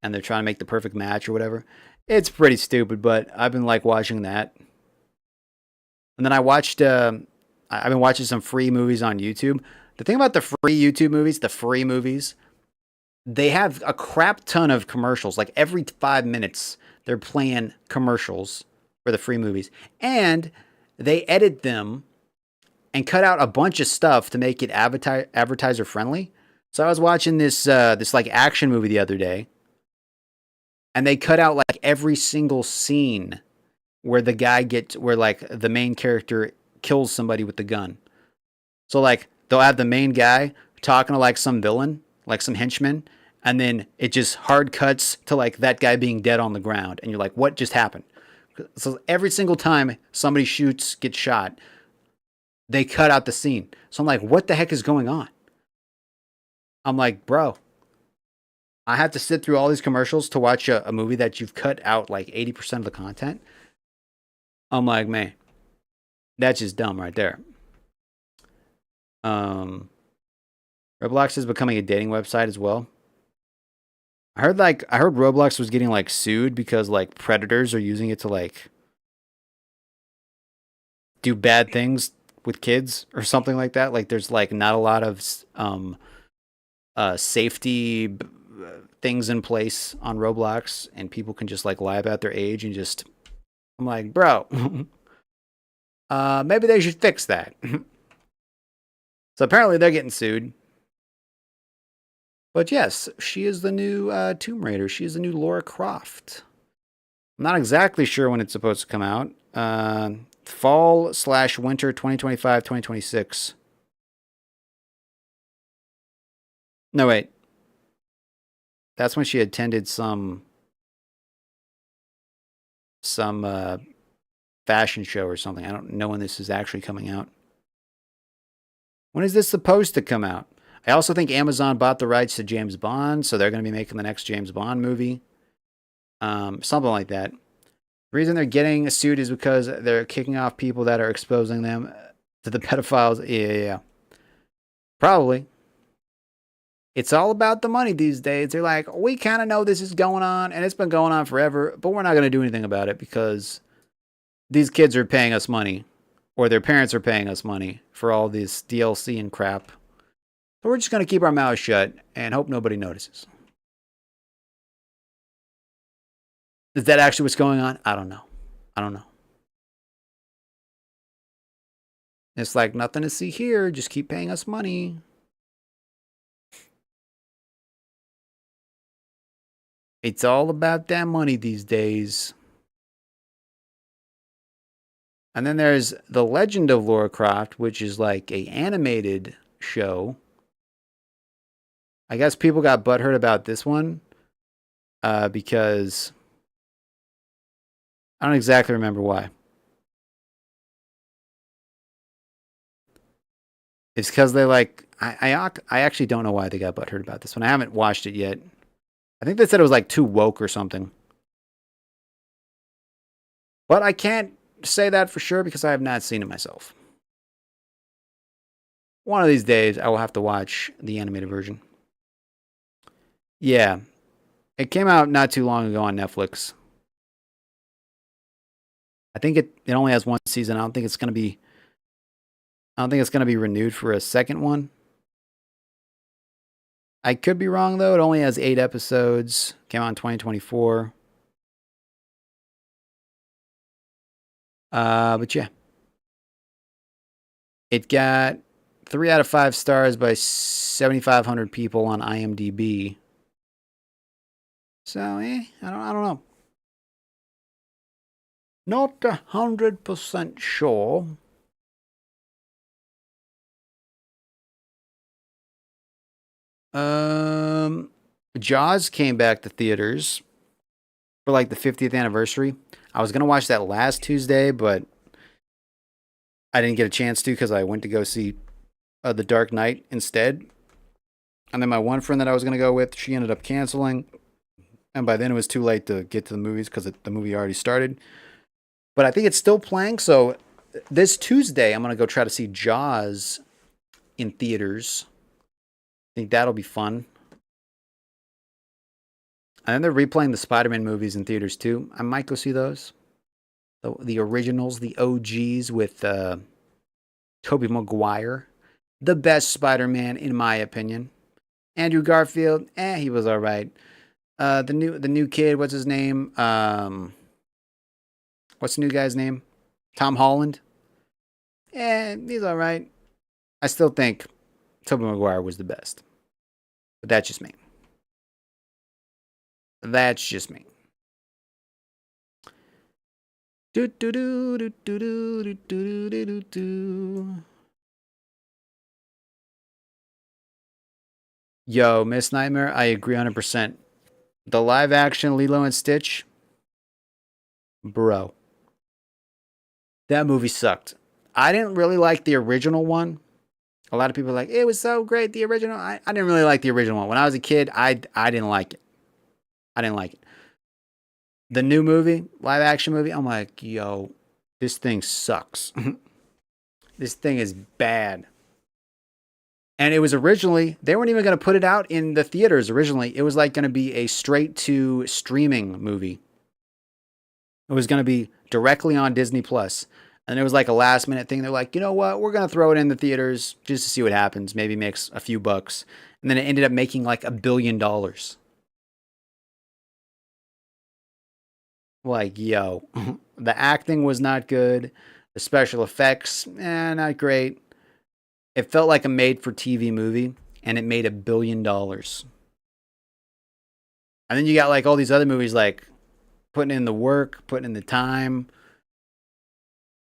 and they're trying to make the perfect match or whatever. It's pretty stupid, but I've been like watching that. And then I watched. I've been watching some free movies on YouTube. The thing about the free YouTube movies, they have a crap ton of commercials. Like every 5 minutes, they're playing commercials for the free movies, and they edit them and cut out a bunch of stuff to make it advertiser friendly. So I was watching this like action movie the other day, and they cut out like every single scene where like the main character kills somebody with the gun. So like they'll have the main guy talking to like some villain, like some henchman, and then it just hard cuts to like that guy being dead on the ground, and you're like, what just happened? So every single time somebody gets shot, they cut out the scene. So I'm like, what the heck is going on? I'm like, bro, I have to sit through all these commercials to watch a movie that you've cut out like 80% of the content. I'm like, man, that's just dumb right there. Roblox is becoming a dating website as well. I heard Roblox was getting like sued because like predators are using it to like do bad things with kids or something like that. Like there's like not a lot of safety things in place on Roblox, and people can just like lie about their age and just. I'm like, bro, maybe they should fix that. So apparently they're getting sued. But yes, she is the new Tomb Raider. She is the new Lara Croft. I'm not exactly sure when it's supposed to come out. Fall/winter 2025, 2026. No, wait. That's when she attended some fashion show or something. I don't know when this is actually coming out. When is this supposed to come out? I also think Amazon bought the rights to James Bond, so they're going to be making the next James Bond movie. Something like that. The reason they're getting sued is because they're kicking off people that are exposing them to the pedophiles. Yeah. Probably. It's all about the money these days. They're like, we kind of know this is going on, and it's been going on forever, but we're not going to do anything about it because these kids are paying us money, or their parents are paying us money for all this DLC and crap. So we're just going to keep our mouths shut and hope nobody notices. Is that actually what's going on? I don't know. It's like nothing to see here. Just keep paying us money. It's all about that money these days. And then there's The Legend of Lara Croft, which is like a animated show. I guess people got butthurt about this one because I don't exactly remember why. It's because they like I actually don't know why they got butthurt about this one. I haven't watched it yet. I think they said it was like too woke or something. But I can't say that for sure because I have not seen it myself. One of these days I will have to watch the animated version. Yeah. It came out not too long ago on Netflix. I think it only has one season. I don't think it's going to be renewed for a second one. I could be wrong though. It only has 8 episodes. Came out in 2024. But yeah. It got 3 out of 5 stars by 7,500 people on IMDb. So, I don't know. Not 100% sure. Jaws came back to theaters for like the 50th anniversary. I was gonna watch that last Tuesday, but I didn't get a chance to because I went to go see The Dark Knight instead. And then my one friend that I was gonna go with, she ended up canceling, and by then it was too late to get to the movies because the movie already started. But I think it's still playing, so this Tuesday I'm gonna go try to see Jaws in theaters. I think that'll be fun. And then they're replaying the Spider-Man movies in theaters too. I might go see those. The originals, the OGs with Tobey Maguire. The best Spider-Man in my opinion. Andrew Garfield, he was all right. The new kid, what's his name? What's the new guy's name? Tom Holland. He's all right. I still think Tobey Maguire was the best. But that's just me. Yo, Miss Nightmare, I agree 100%. The live action Lilo and Stitch, bro. That movie sucked. I didn't really like the original one. A lot of people are like, it was so great, the original. I didn't really like the original one. When I was a kid, I didn't like it. The new movie, live action movie, I'm like, yo, this thing sucks. This thing is bad. And it was originally, they weren't even going to put it out in the theaters originally. It was like going to be a straight to streaming movie. It was going to be directly on Disney Plus. And it was like a last minute thing. They're like, you know what? We're going to throw it in the theaters just to see what happens. Maybe makes a few bucks. And then it ended up making like $1 billion. Like, yo, the acting was not good. The special effects, not great. It felt like a made for TV movie, and it made $1 billion. And then you got like all these other movies like putting in the work, putting in the time,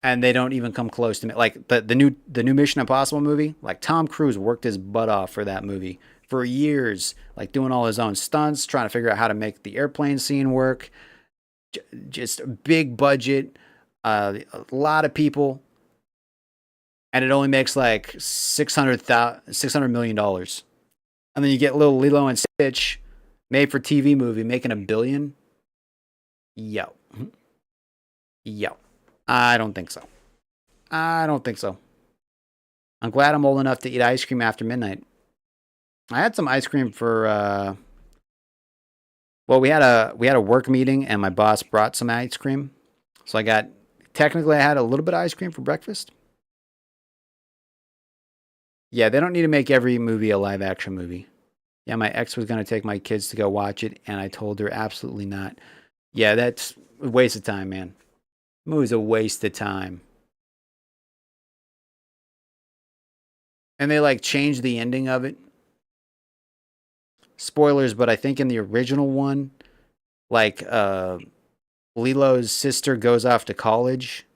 and they don't even come close to me. Like the new Mission Impossible movie, like Tom Cruise worked his butt off for that movie for years, like doing all his own stunts, trying to figure out how to make the airplane scene work. Just big budget, A lot of people, and it only makes like $600 million. And then you get little Lilo and Stitch, made for TV movie, making $1 billion. Yo, yo, I don't think so. I don't think so. I'm glad I'm old enough to eat ice cream after midnight. I had some ice cream for well, we had a work meeting and my boss brought some ice cream. So I had a little bit of ice cream for breakfast. Yeah, they don't need to make every movie a live action movie. Yeah, my ex was going to take my kids to go watch it and I told her absolutely not. Yeah, that's a waste of time, man. The movie's a waste of time. And they like changed the ending of it. Spoilers, but I think in the original one, like Lilo's sister goes off to college,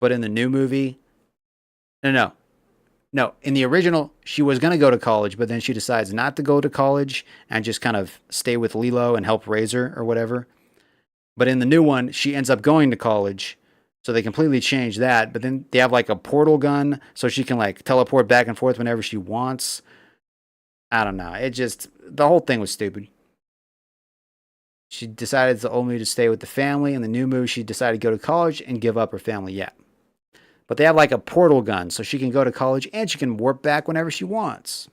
but in the new movie, no, no, no. In the original, she was gonna go to college, but then she decides not to go to college and just kind of stay with Lilo and help raise her or whatever. But in the new one, she ends up going to college, so they completely change that. But then they have like a portal gun, so she can like teleport back and forth whenever she wants. I don't know. It just the whole thing was stupid. She decided to only to stay with the family. In the new movie, she decided to go to college and give up her family. Yeah. But they have like a portal gun, so she can go to college and she can warp back whenever she wants.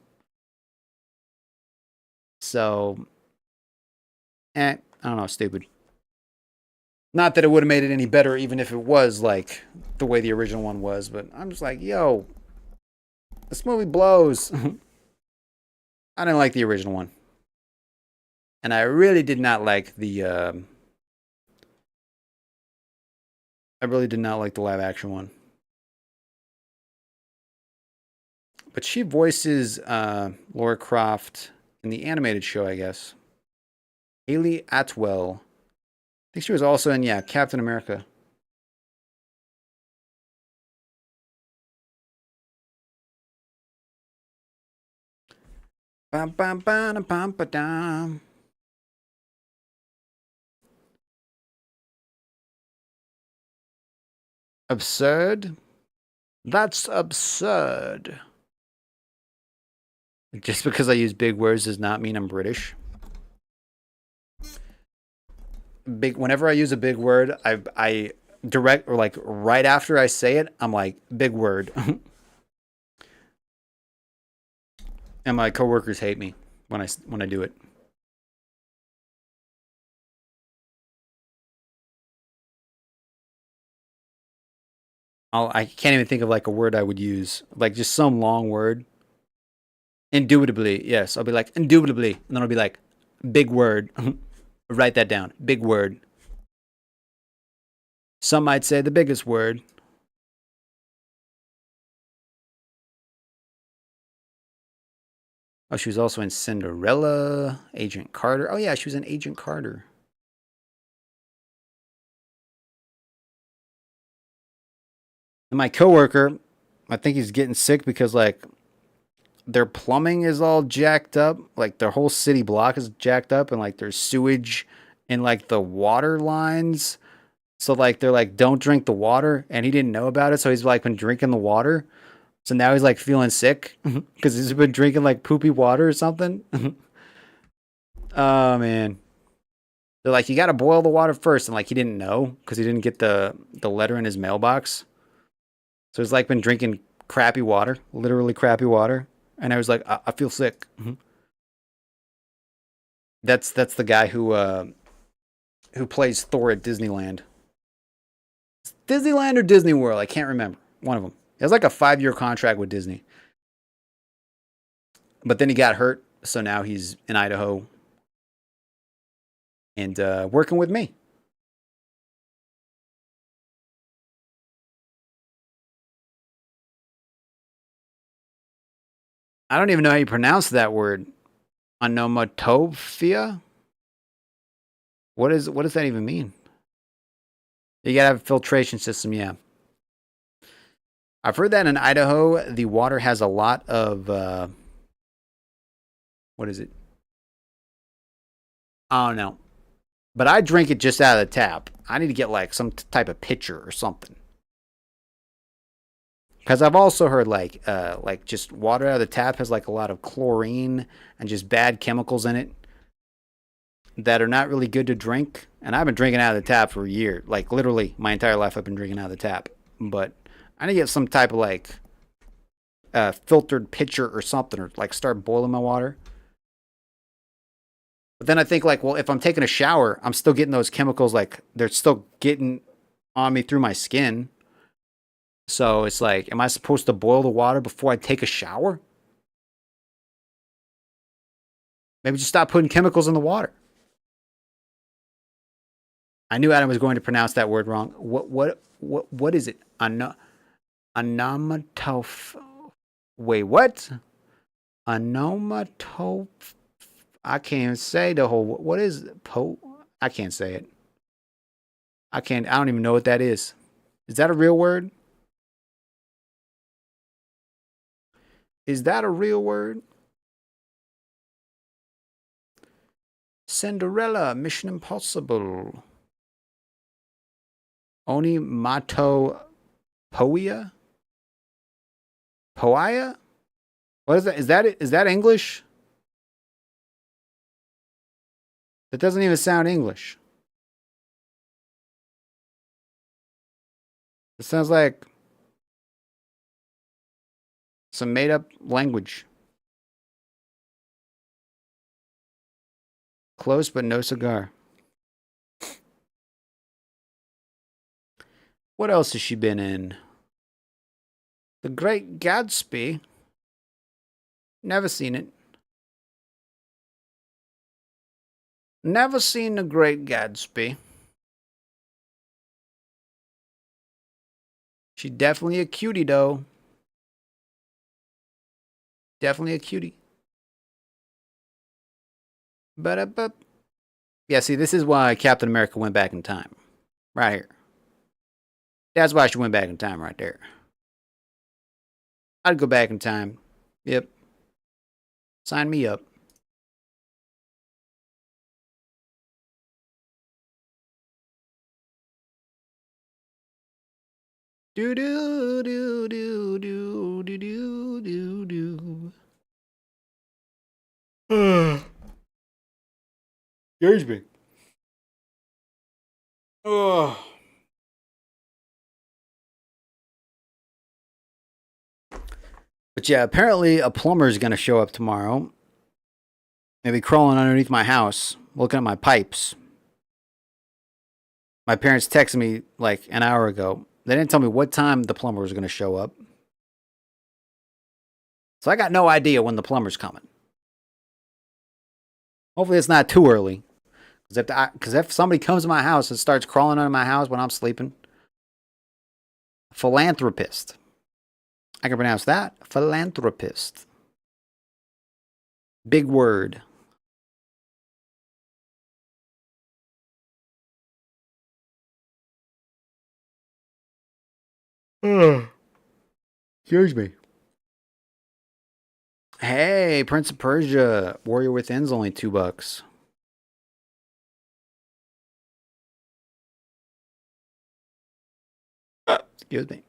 So, I don't know, stupid. Not that it would have made it any better, even if it was like the way the original one was, but I'm just like, yo, this movie blows. I didn't like the original one. And I really did not like I really did not like the live action one. But she voices Lara Croft in the animated show, I guess. Haley Atwell. I think she was also in, yeah, Captain America. Bam, bam, bam, bam, bam, bam. Absurd? That's absurd. Just because I use big words does not mean I'm British. Whenever I use a big word, I direct or like right after I say it, I'm like big word. And my coworkers hate me when I do it. I can't even think of like a word I would use, like just some long word. Indubitably, yes. I'll be like indubitably, and then I'll be like big word. Write that down. Big word. Some might say the biggest word. Oh, she was also in Cinderella, Agent Carter. Oh yeah, she was in Agent Carter. And my coworker, I think he's getting sick because like their plumbing is all jacked up. Like their whole city block is jacked up, and like there's sewage in like the water lines. So like they're like, don't drink the water, and he didn't know about it, so he's like been drinking the water. So now he's like feeling sick because he's been drinking like poopy water or something. Oh man, they're like, you got to boil the water first, and like he didn't know because he didn't get the letter in his mailbox. So he's like been drinking crappy water, literally crappy water, and I was like, I feel sick. That's the guy who plays Thor at Disneyland. Disneyland or Disney World? I can't remember. One of them. He has like a 5-year contract with Disney, but then he got hurt, so now he's in Idaho and working with me. I don't even know how you pronounce that word. Onomatopoeia? What does that even mean? You gotta have a filtration system, yeah. I've heard that in Idaho, the water has a lot of what is it? Oh no, But I drink it just out of the tap. I need to get like some type of pitcher or something. Because I've also heard like just water out of the tap has like a lot of chlorine and just bad chemicals in it that are not really good to drink. And I've been drinking out of the tap for a year. Like literally my entire life I've been drinking out of the tap. But I need to get some type of like filtered pitcher or something, or like start boiling my water. But then I think like, well, if I'm taking a shower, I'm still getting those chemicals, like they're still getting on me through my skin. So it's like, am I supposed to boil the water before I take a shower? Maybe just stop putting chemicals in the water. I knew Adam was going to pronounce that word wrong. What is it? Onomatope. Wait, what? Onomatope. I can't say the whole. What is it? I can't say it. I don't even know what that is. Is that a real word? Is that a real word? Cinderella, Mission Impossible. Onomatopoeia? Poia? What is that? Is that English? That doesn't even sound English. It sounds like some made up language. Close but no cigar. What else has she been in? The Great Gatsby. Never seen it. Never seen The Great Gatsby. She's definitely a cutie, though. Definitely a cutie. But yeah, see, this is why Captain America went back in time. Right here. That's why she went back in time right there. I'd go back in time. Yep. Sign me up. Do do do do do do do do do. Excuse me. Oh. But yeah, apparently a plumber is going to show up tomorrow. Maybe crawling underneath my house, looking at my pipes. My parents texted me like an hour ago. They didn't tell me what time the plumber was going to show up. So I got no idea when the plumber's coming. Hopefully it's not too early. Because if somebody comes to my house and starts crawling under my house when I'm sleeping, philanthropist. I can pronounce that. Philanthropist. Big word. Excuse me. Hey, Prince of Persia. Warrior Within's only $2. Excuse me.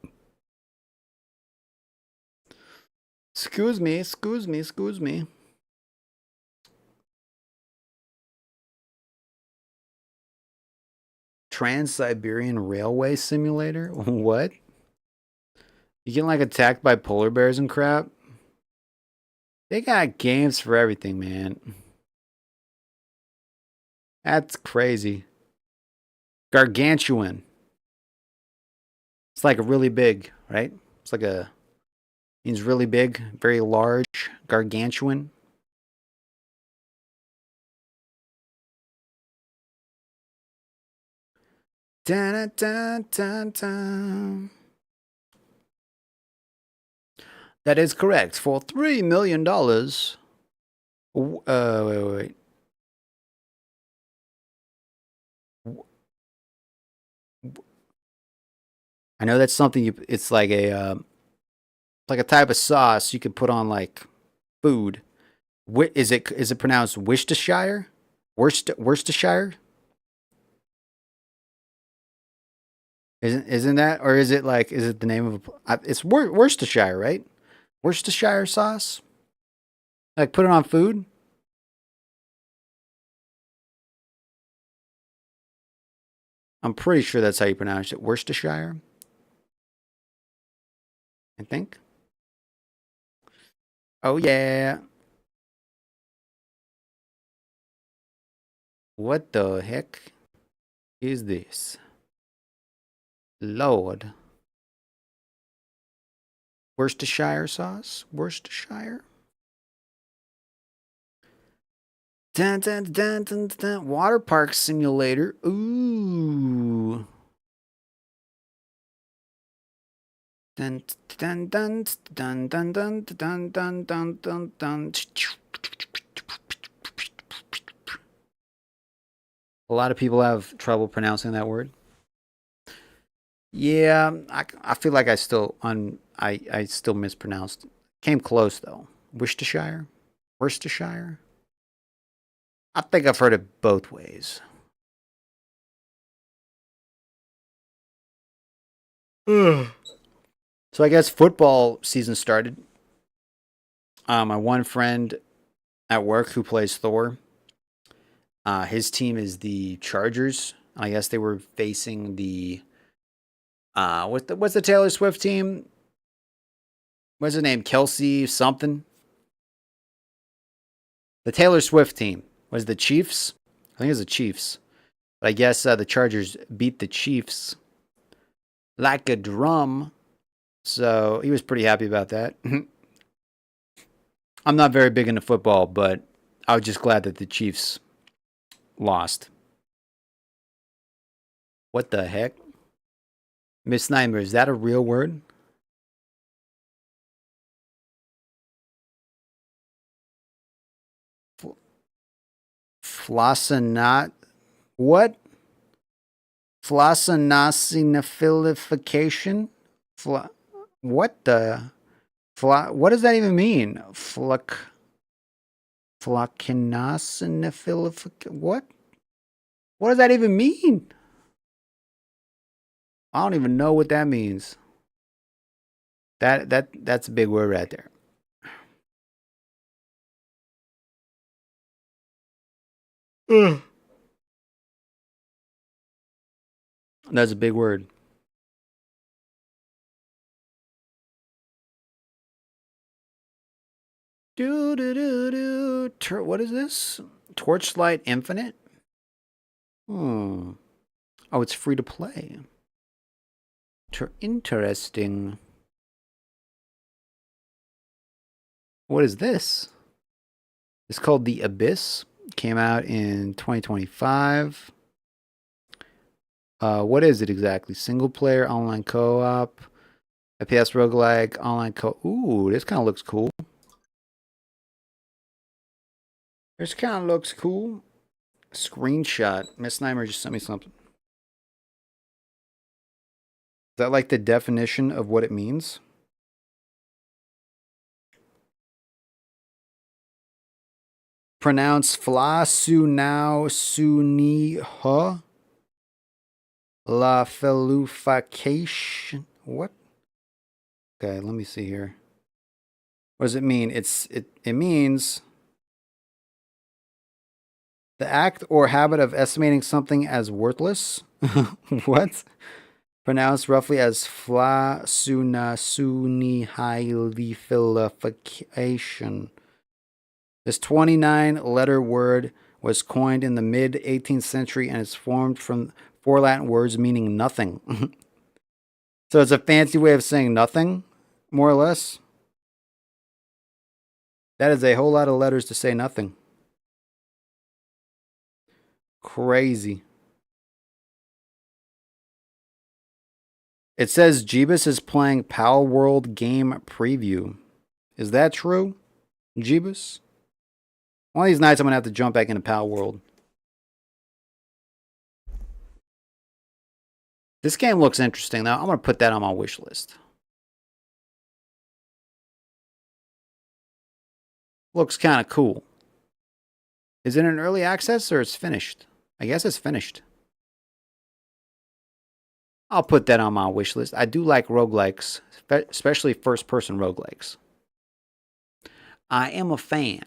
Excuse me, excuse me, excuse me. Trans-Siberian Railway Simulator? What? You getting like attacked by polar bears and crap? They got games for everything, man. That's crazy. Gargantuan. It's like a really big, right? It's like a means really big, very large, gargantuan. Dun, dun, dun, dun. That is correct. For $3 million. Wait. I know that's something it's like a type of sauce you could put on like food. Is it pronounced Worcestershire? Worcestershire? Isn't that, or is it like, is it the name of it's Worcestershire, right? Worcestershire sauce? Like put it on food? I'm pretty sure that's how you pronounce it. Worcestershire, I think. Oh yeah. What the heck is this? Lord. Worcestershire sauce? Worcestershire? Dun, dun, dun, dun, dun. Water park simulator. Ooh. Dun, dun, dun, dun, dun, dun, dun, dun, dun, dun, dun. A lot of people have trouble pronouncing that word. Yeah, I feel like I still mispronounced. Came close though. Worcestershire? Worcestershire? I think I've heard it both ways. So I guess football season started. My one friend at work who plays Thor, his team is the Chargers. I guess they were facing the what's the Taylor Swift team? What's the name? Kelsey something. The Taylor Swift team was the Chiefs. I think it was the Chiefs. But I guess the Chargers beat the Chiefs like a drum. So he was pretty happy about that. I'm not very big into football, but I was just glad that the Chiefs lost. What the heck? Miss Snyder, is that a real word? Flossinot. What? Flossinophilification? What the? What does that even mean? Floccinophilification? What? What does that even mean? I don't even know what that means. That's a big word right there. Ugh. That's a big word. Do do do do. What is this? Torchlight Infinite? Hmm. Oh, it's free to play. Interesting. What is this? It's called The Abyss. Came out in 2025. What is it exactly? Single player, online co-op, FPS roguelike, online co. Ooh, this kind of looks cool. This kind of looks cool. Screenshot. Miss Snyder just sent me something. Is that like the definition of what it means? Pronounce fla su now su ni ha la felufication. What? Okay, let me see here. What does it mean? It means the act or habit of estimating something as worthless. What? Pronounced roughly as fla suna suni hylification. This 29 letter word was coined in the mid 18th century and is formed from four Latin words meaning nothing. So it's a fancy way of saying nothing, more or less. That is a whole lot of letters to say nothing. Crazy. It says Jeebus is playing Pal World game preview. Is that true? Jeebus? One of these nights I'm going to have to jump back into Pal World. This game looks interesting, though. I'm going to put that on my wish list. Looks kind of cool. Is it an early access or it's finished? I guess it's finished. I'll put that on my wish list. I do like roguelikes, especially first-person roguelikes. I am a fan.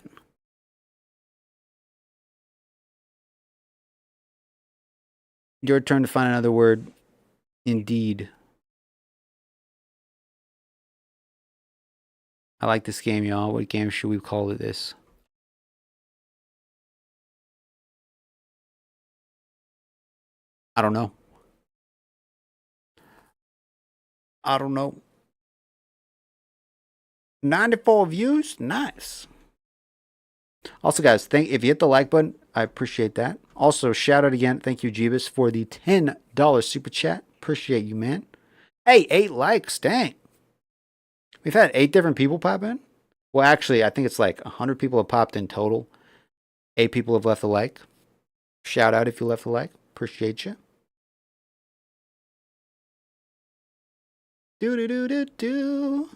Your turn to find another word. Indeed. I like this game, y'all. What game should we call it this? I don't know. I don't know. 94 views? Nice. Also, guys, if you hit the like button, I appreciate that. Also, shout out again. Thank you, Jeebus, for the $10 super chat. Appreciate you, man. Hey, 8 likes. Dang. We've had 8 different people pop in. Well, actually, I think it's like 100 people have popped in total. 8 people have left a like. Shout out if you left a like. Appreciate you. Do do do do do.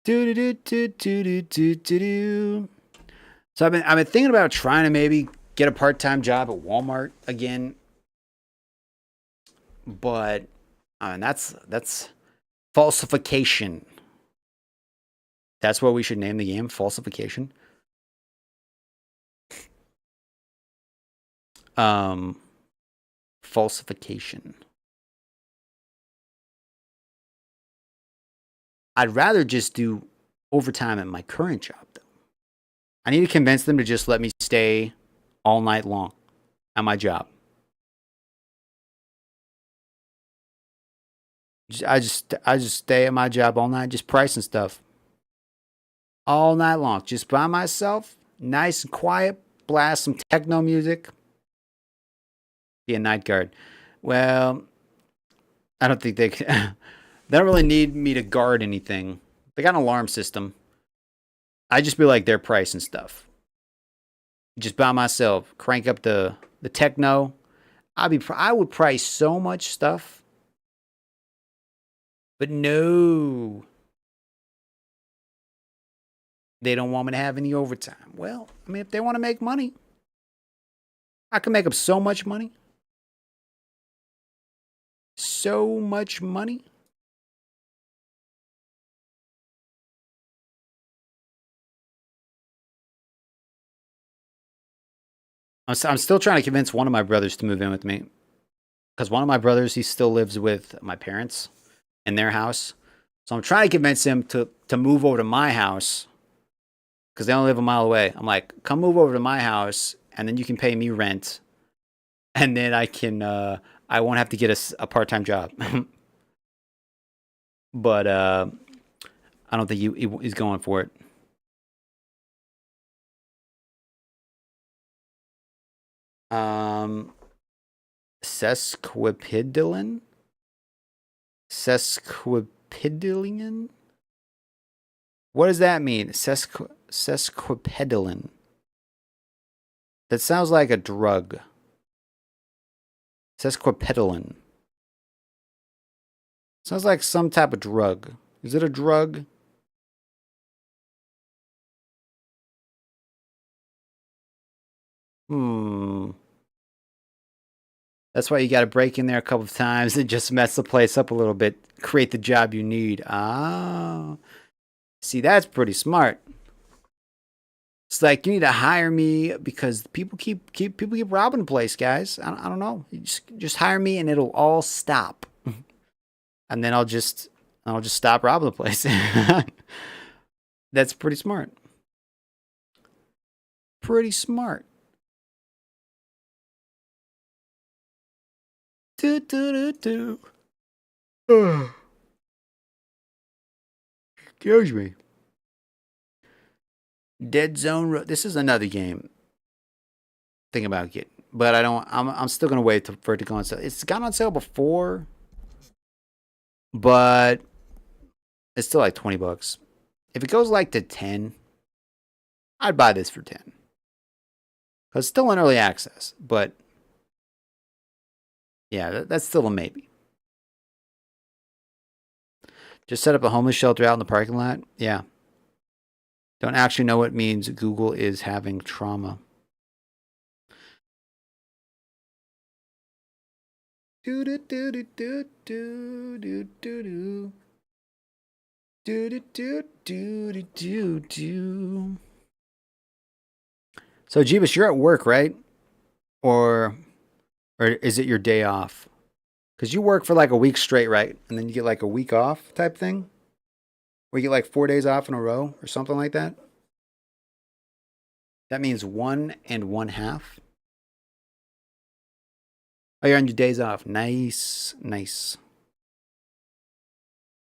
Do do do do do do do do. So I've been thinking about trying to maybe get a part-time job at Walmart again. But I mean that's falsification. That's what we should name the game, falsification. Falsification. I'd rather just do overtime at my current job, though. I need to convince them to just let me stay all night long at my job. I just stay at my job all night, just pricing stuff all night long, just by myself, nice and quiet. Blast some techno music. Be a night guard. Well, I don't think they can. They don't really need me to guard anything. They got an alarm system. I just be like their price and stuff. Just by myself, crank up the techno. I would price so much stuff, but no, they don't want me to have any overtime. Well, I mean, if they want to make money, I can make up so much money. So much money. I'm still trying to convince one of my brothers to move in with me. Because one of my brothers, he still lives with my parents in their house. So I'm trying to convince him to move over to my house. Because they only live a mile away. I'm like, come move over to my house, and then you can pay me rent. And then I won't have to get a part-time job. But I don't think he's going for it. Sesquipedalian? Sesquipedalian? What does that mean? Sesquipedalian. That sounds like a drug. Sesquipedalian. Sounds like some type of drug. Is it a drug? That's why you got to break in there a couple of times and just mess the place up a little bit. Create the job you need. Ah. See, that's pretty smart. It's like you need to hire me because people keep robbing the place, guys. I don't know. You just hire me and it'll all stop. And then I'll just stop robbing the place. That's pretty smart. Pretty smart. Do do do do. Excuse me. Dead Zone. This is another game. Thinking about getting, but I don't. I'm still gonna wait for it to go on sale. It's gone on sale before, but it's still like $20. If it goes like to 10, I'd buy this for 10. Cause it's still in early access, but yeah, that's still a maybe. Just set up a homeless shelter out in the parking lot. Yeah. Don't actually know what it means. Google is having trauma. Do do do do do do do do do. Do do do do do do do. So Jeebus, you're at work, right? Or is it your day off? Because you work for like a week straight, right? And then you get like a week off type thing? Where you get like 4 days off in a row or something like that? That means 1.5. Oh, you're on your days off. Nice, nice.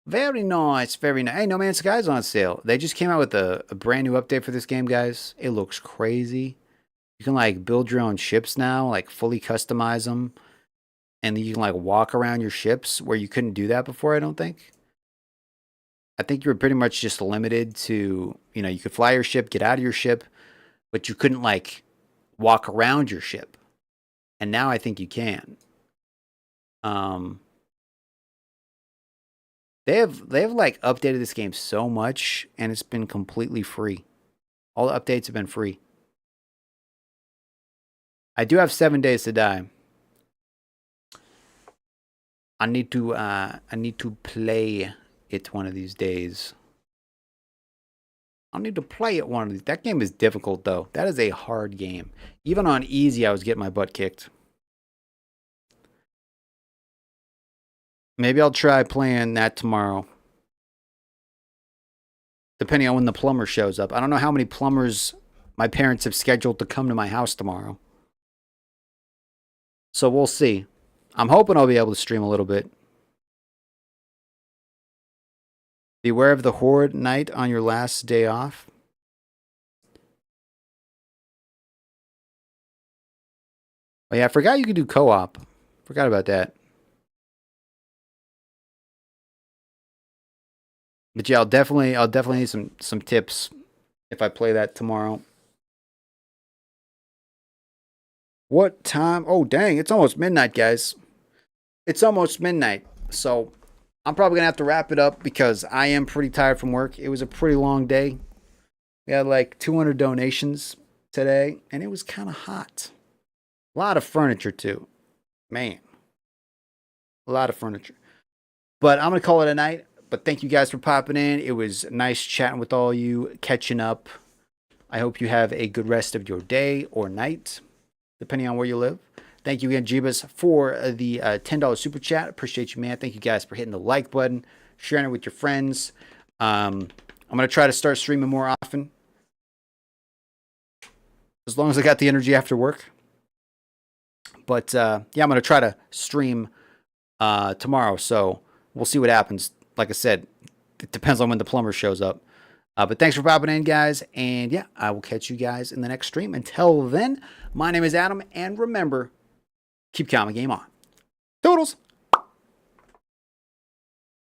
Very nice, very nice. Hey, No Man's Sky's on sale. They just came out with a brand new update for this game, guys. It looks crazy. You can like build your own ships now, like fully customize them. And then you can like walk around your ships where you couldn't do that before, I don't think. I think you were pretty much just limited to, you could fly your ship, get out of your ship, but you couldn't like walk around your ship. And now I think you can. They have like updated this game so much, and it's been completely free. All the updates have been free. I do have 7 days to die. I need to play it one of these days. I need to play it one of these. That game is difficult though. That is a hard game. Even on easy, I was getting my butt kicked. Maybe I'll try playing that tomorrow. Depending on when the plumber shows up. I don't know how many plumbers my parents have scheduled to come to my house tomorrow. So we'll see. I'm hoping I'll be able to stream a little bit. Beware of the Horde night on your last day off. Oh yeah, I forgot you could do co-op. Forgot about that. But yeah, I'll definitely need some tips if I play that tomorrow. What time? Oh dang, it's almost midnight, guys. It's almost midnight. So I'm probably gonna have to wrap it up because I am pretty tired from work. It was a pretty long day. We had like 200 donations today, and it was kind of hot. A lot of furniture too. Man. A lot of furniture. But I'm gonna call it a night. But thank you guys for popping in. It was nice chatting with all you, catching up. I hope you have a good rest of your day or night, depending on where you live. Thank you again, Jeebus, for the $10 super chat. Appreciate you, man. Thank you guys for hitting the like button, sharing it with your friends. I'm going to try to start streaming more often, as long as I got the energy after work. But yeah, I'm going to try to stream tomorrow, so we'll see what happens. Like I said, it depends on when the plumber shows up. But thanks for popping in, guys. And yeah, I will catch you guys in the next stream. Until then, my name is Adam. And remember, keep Common Game on. Toodles!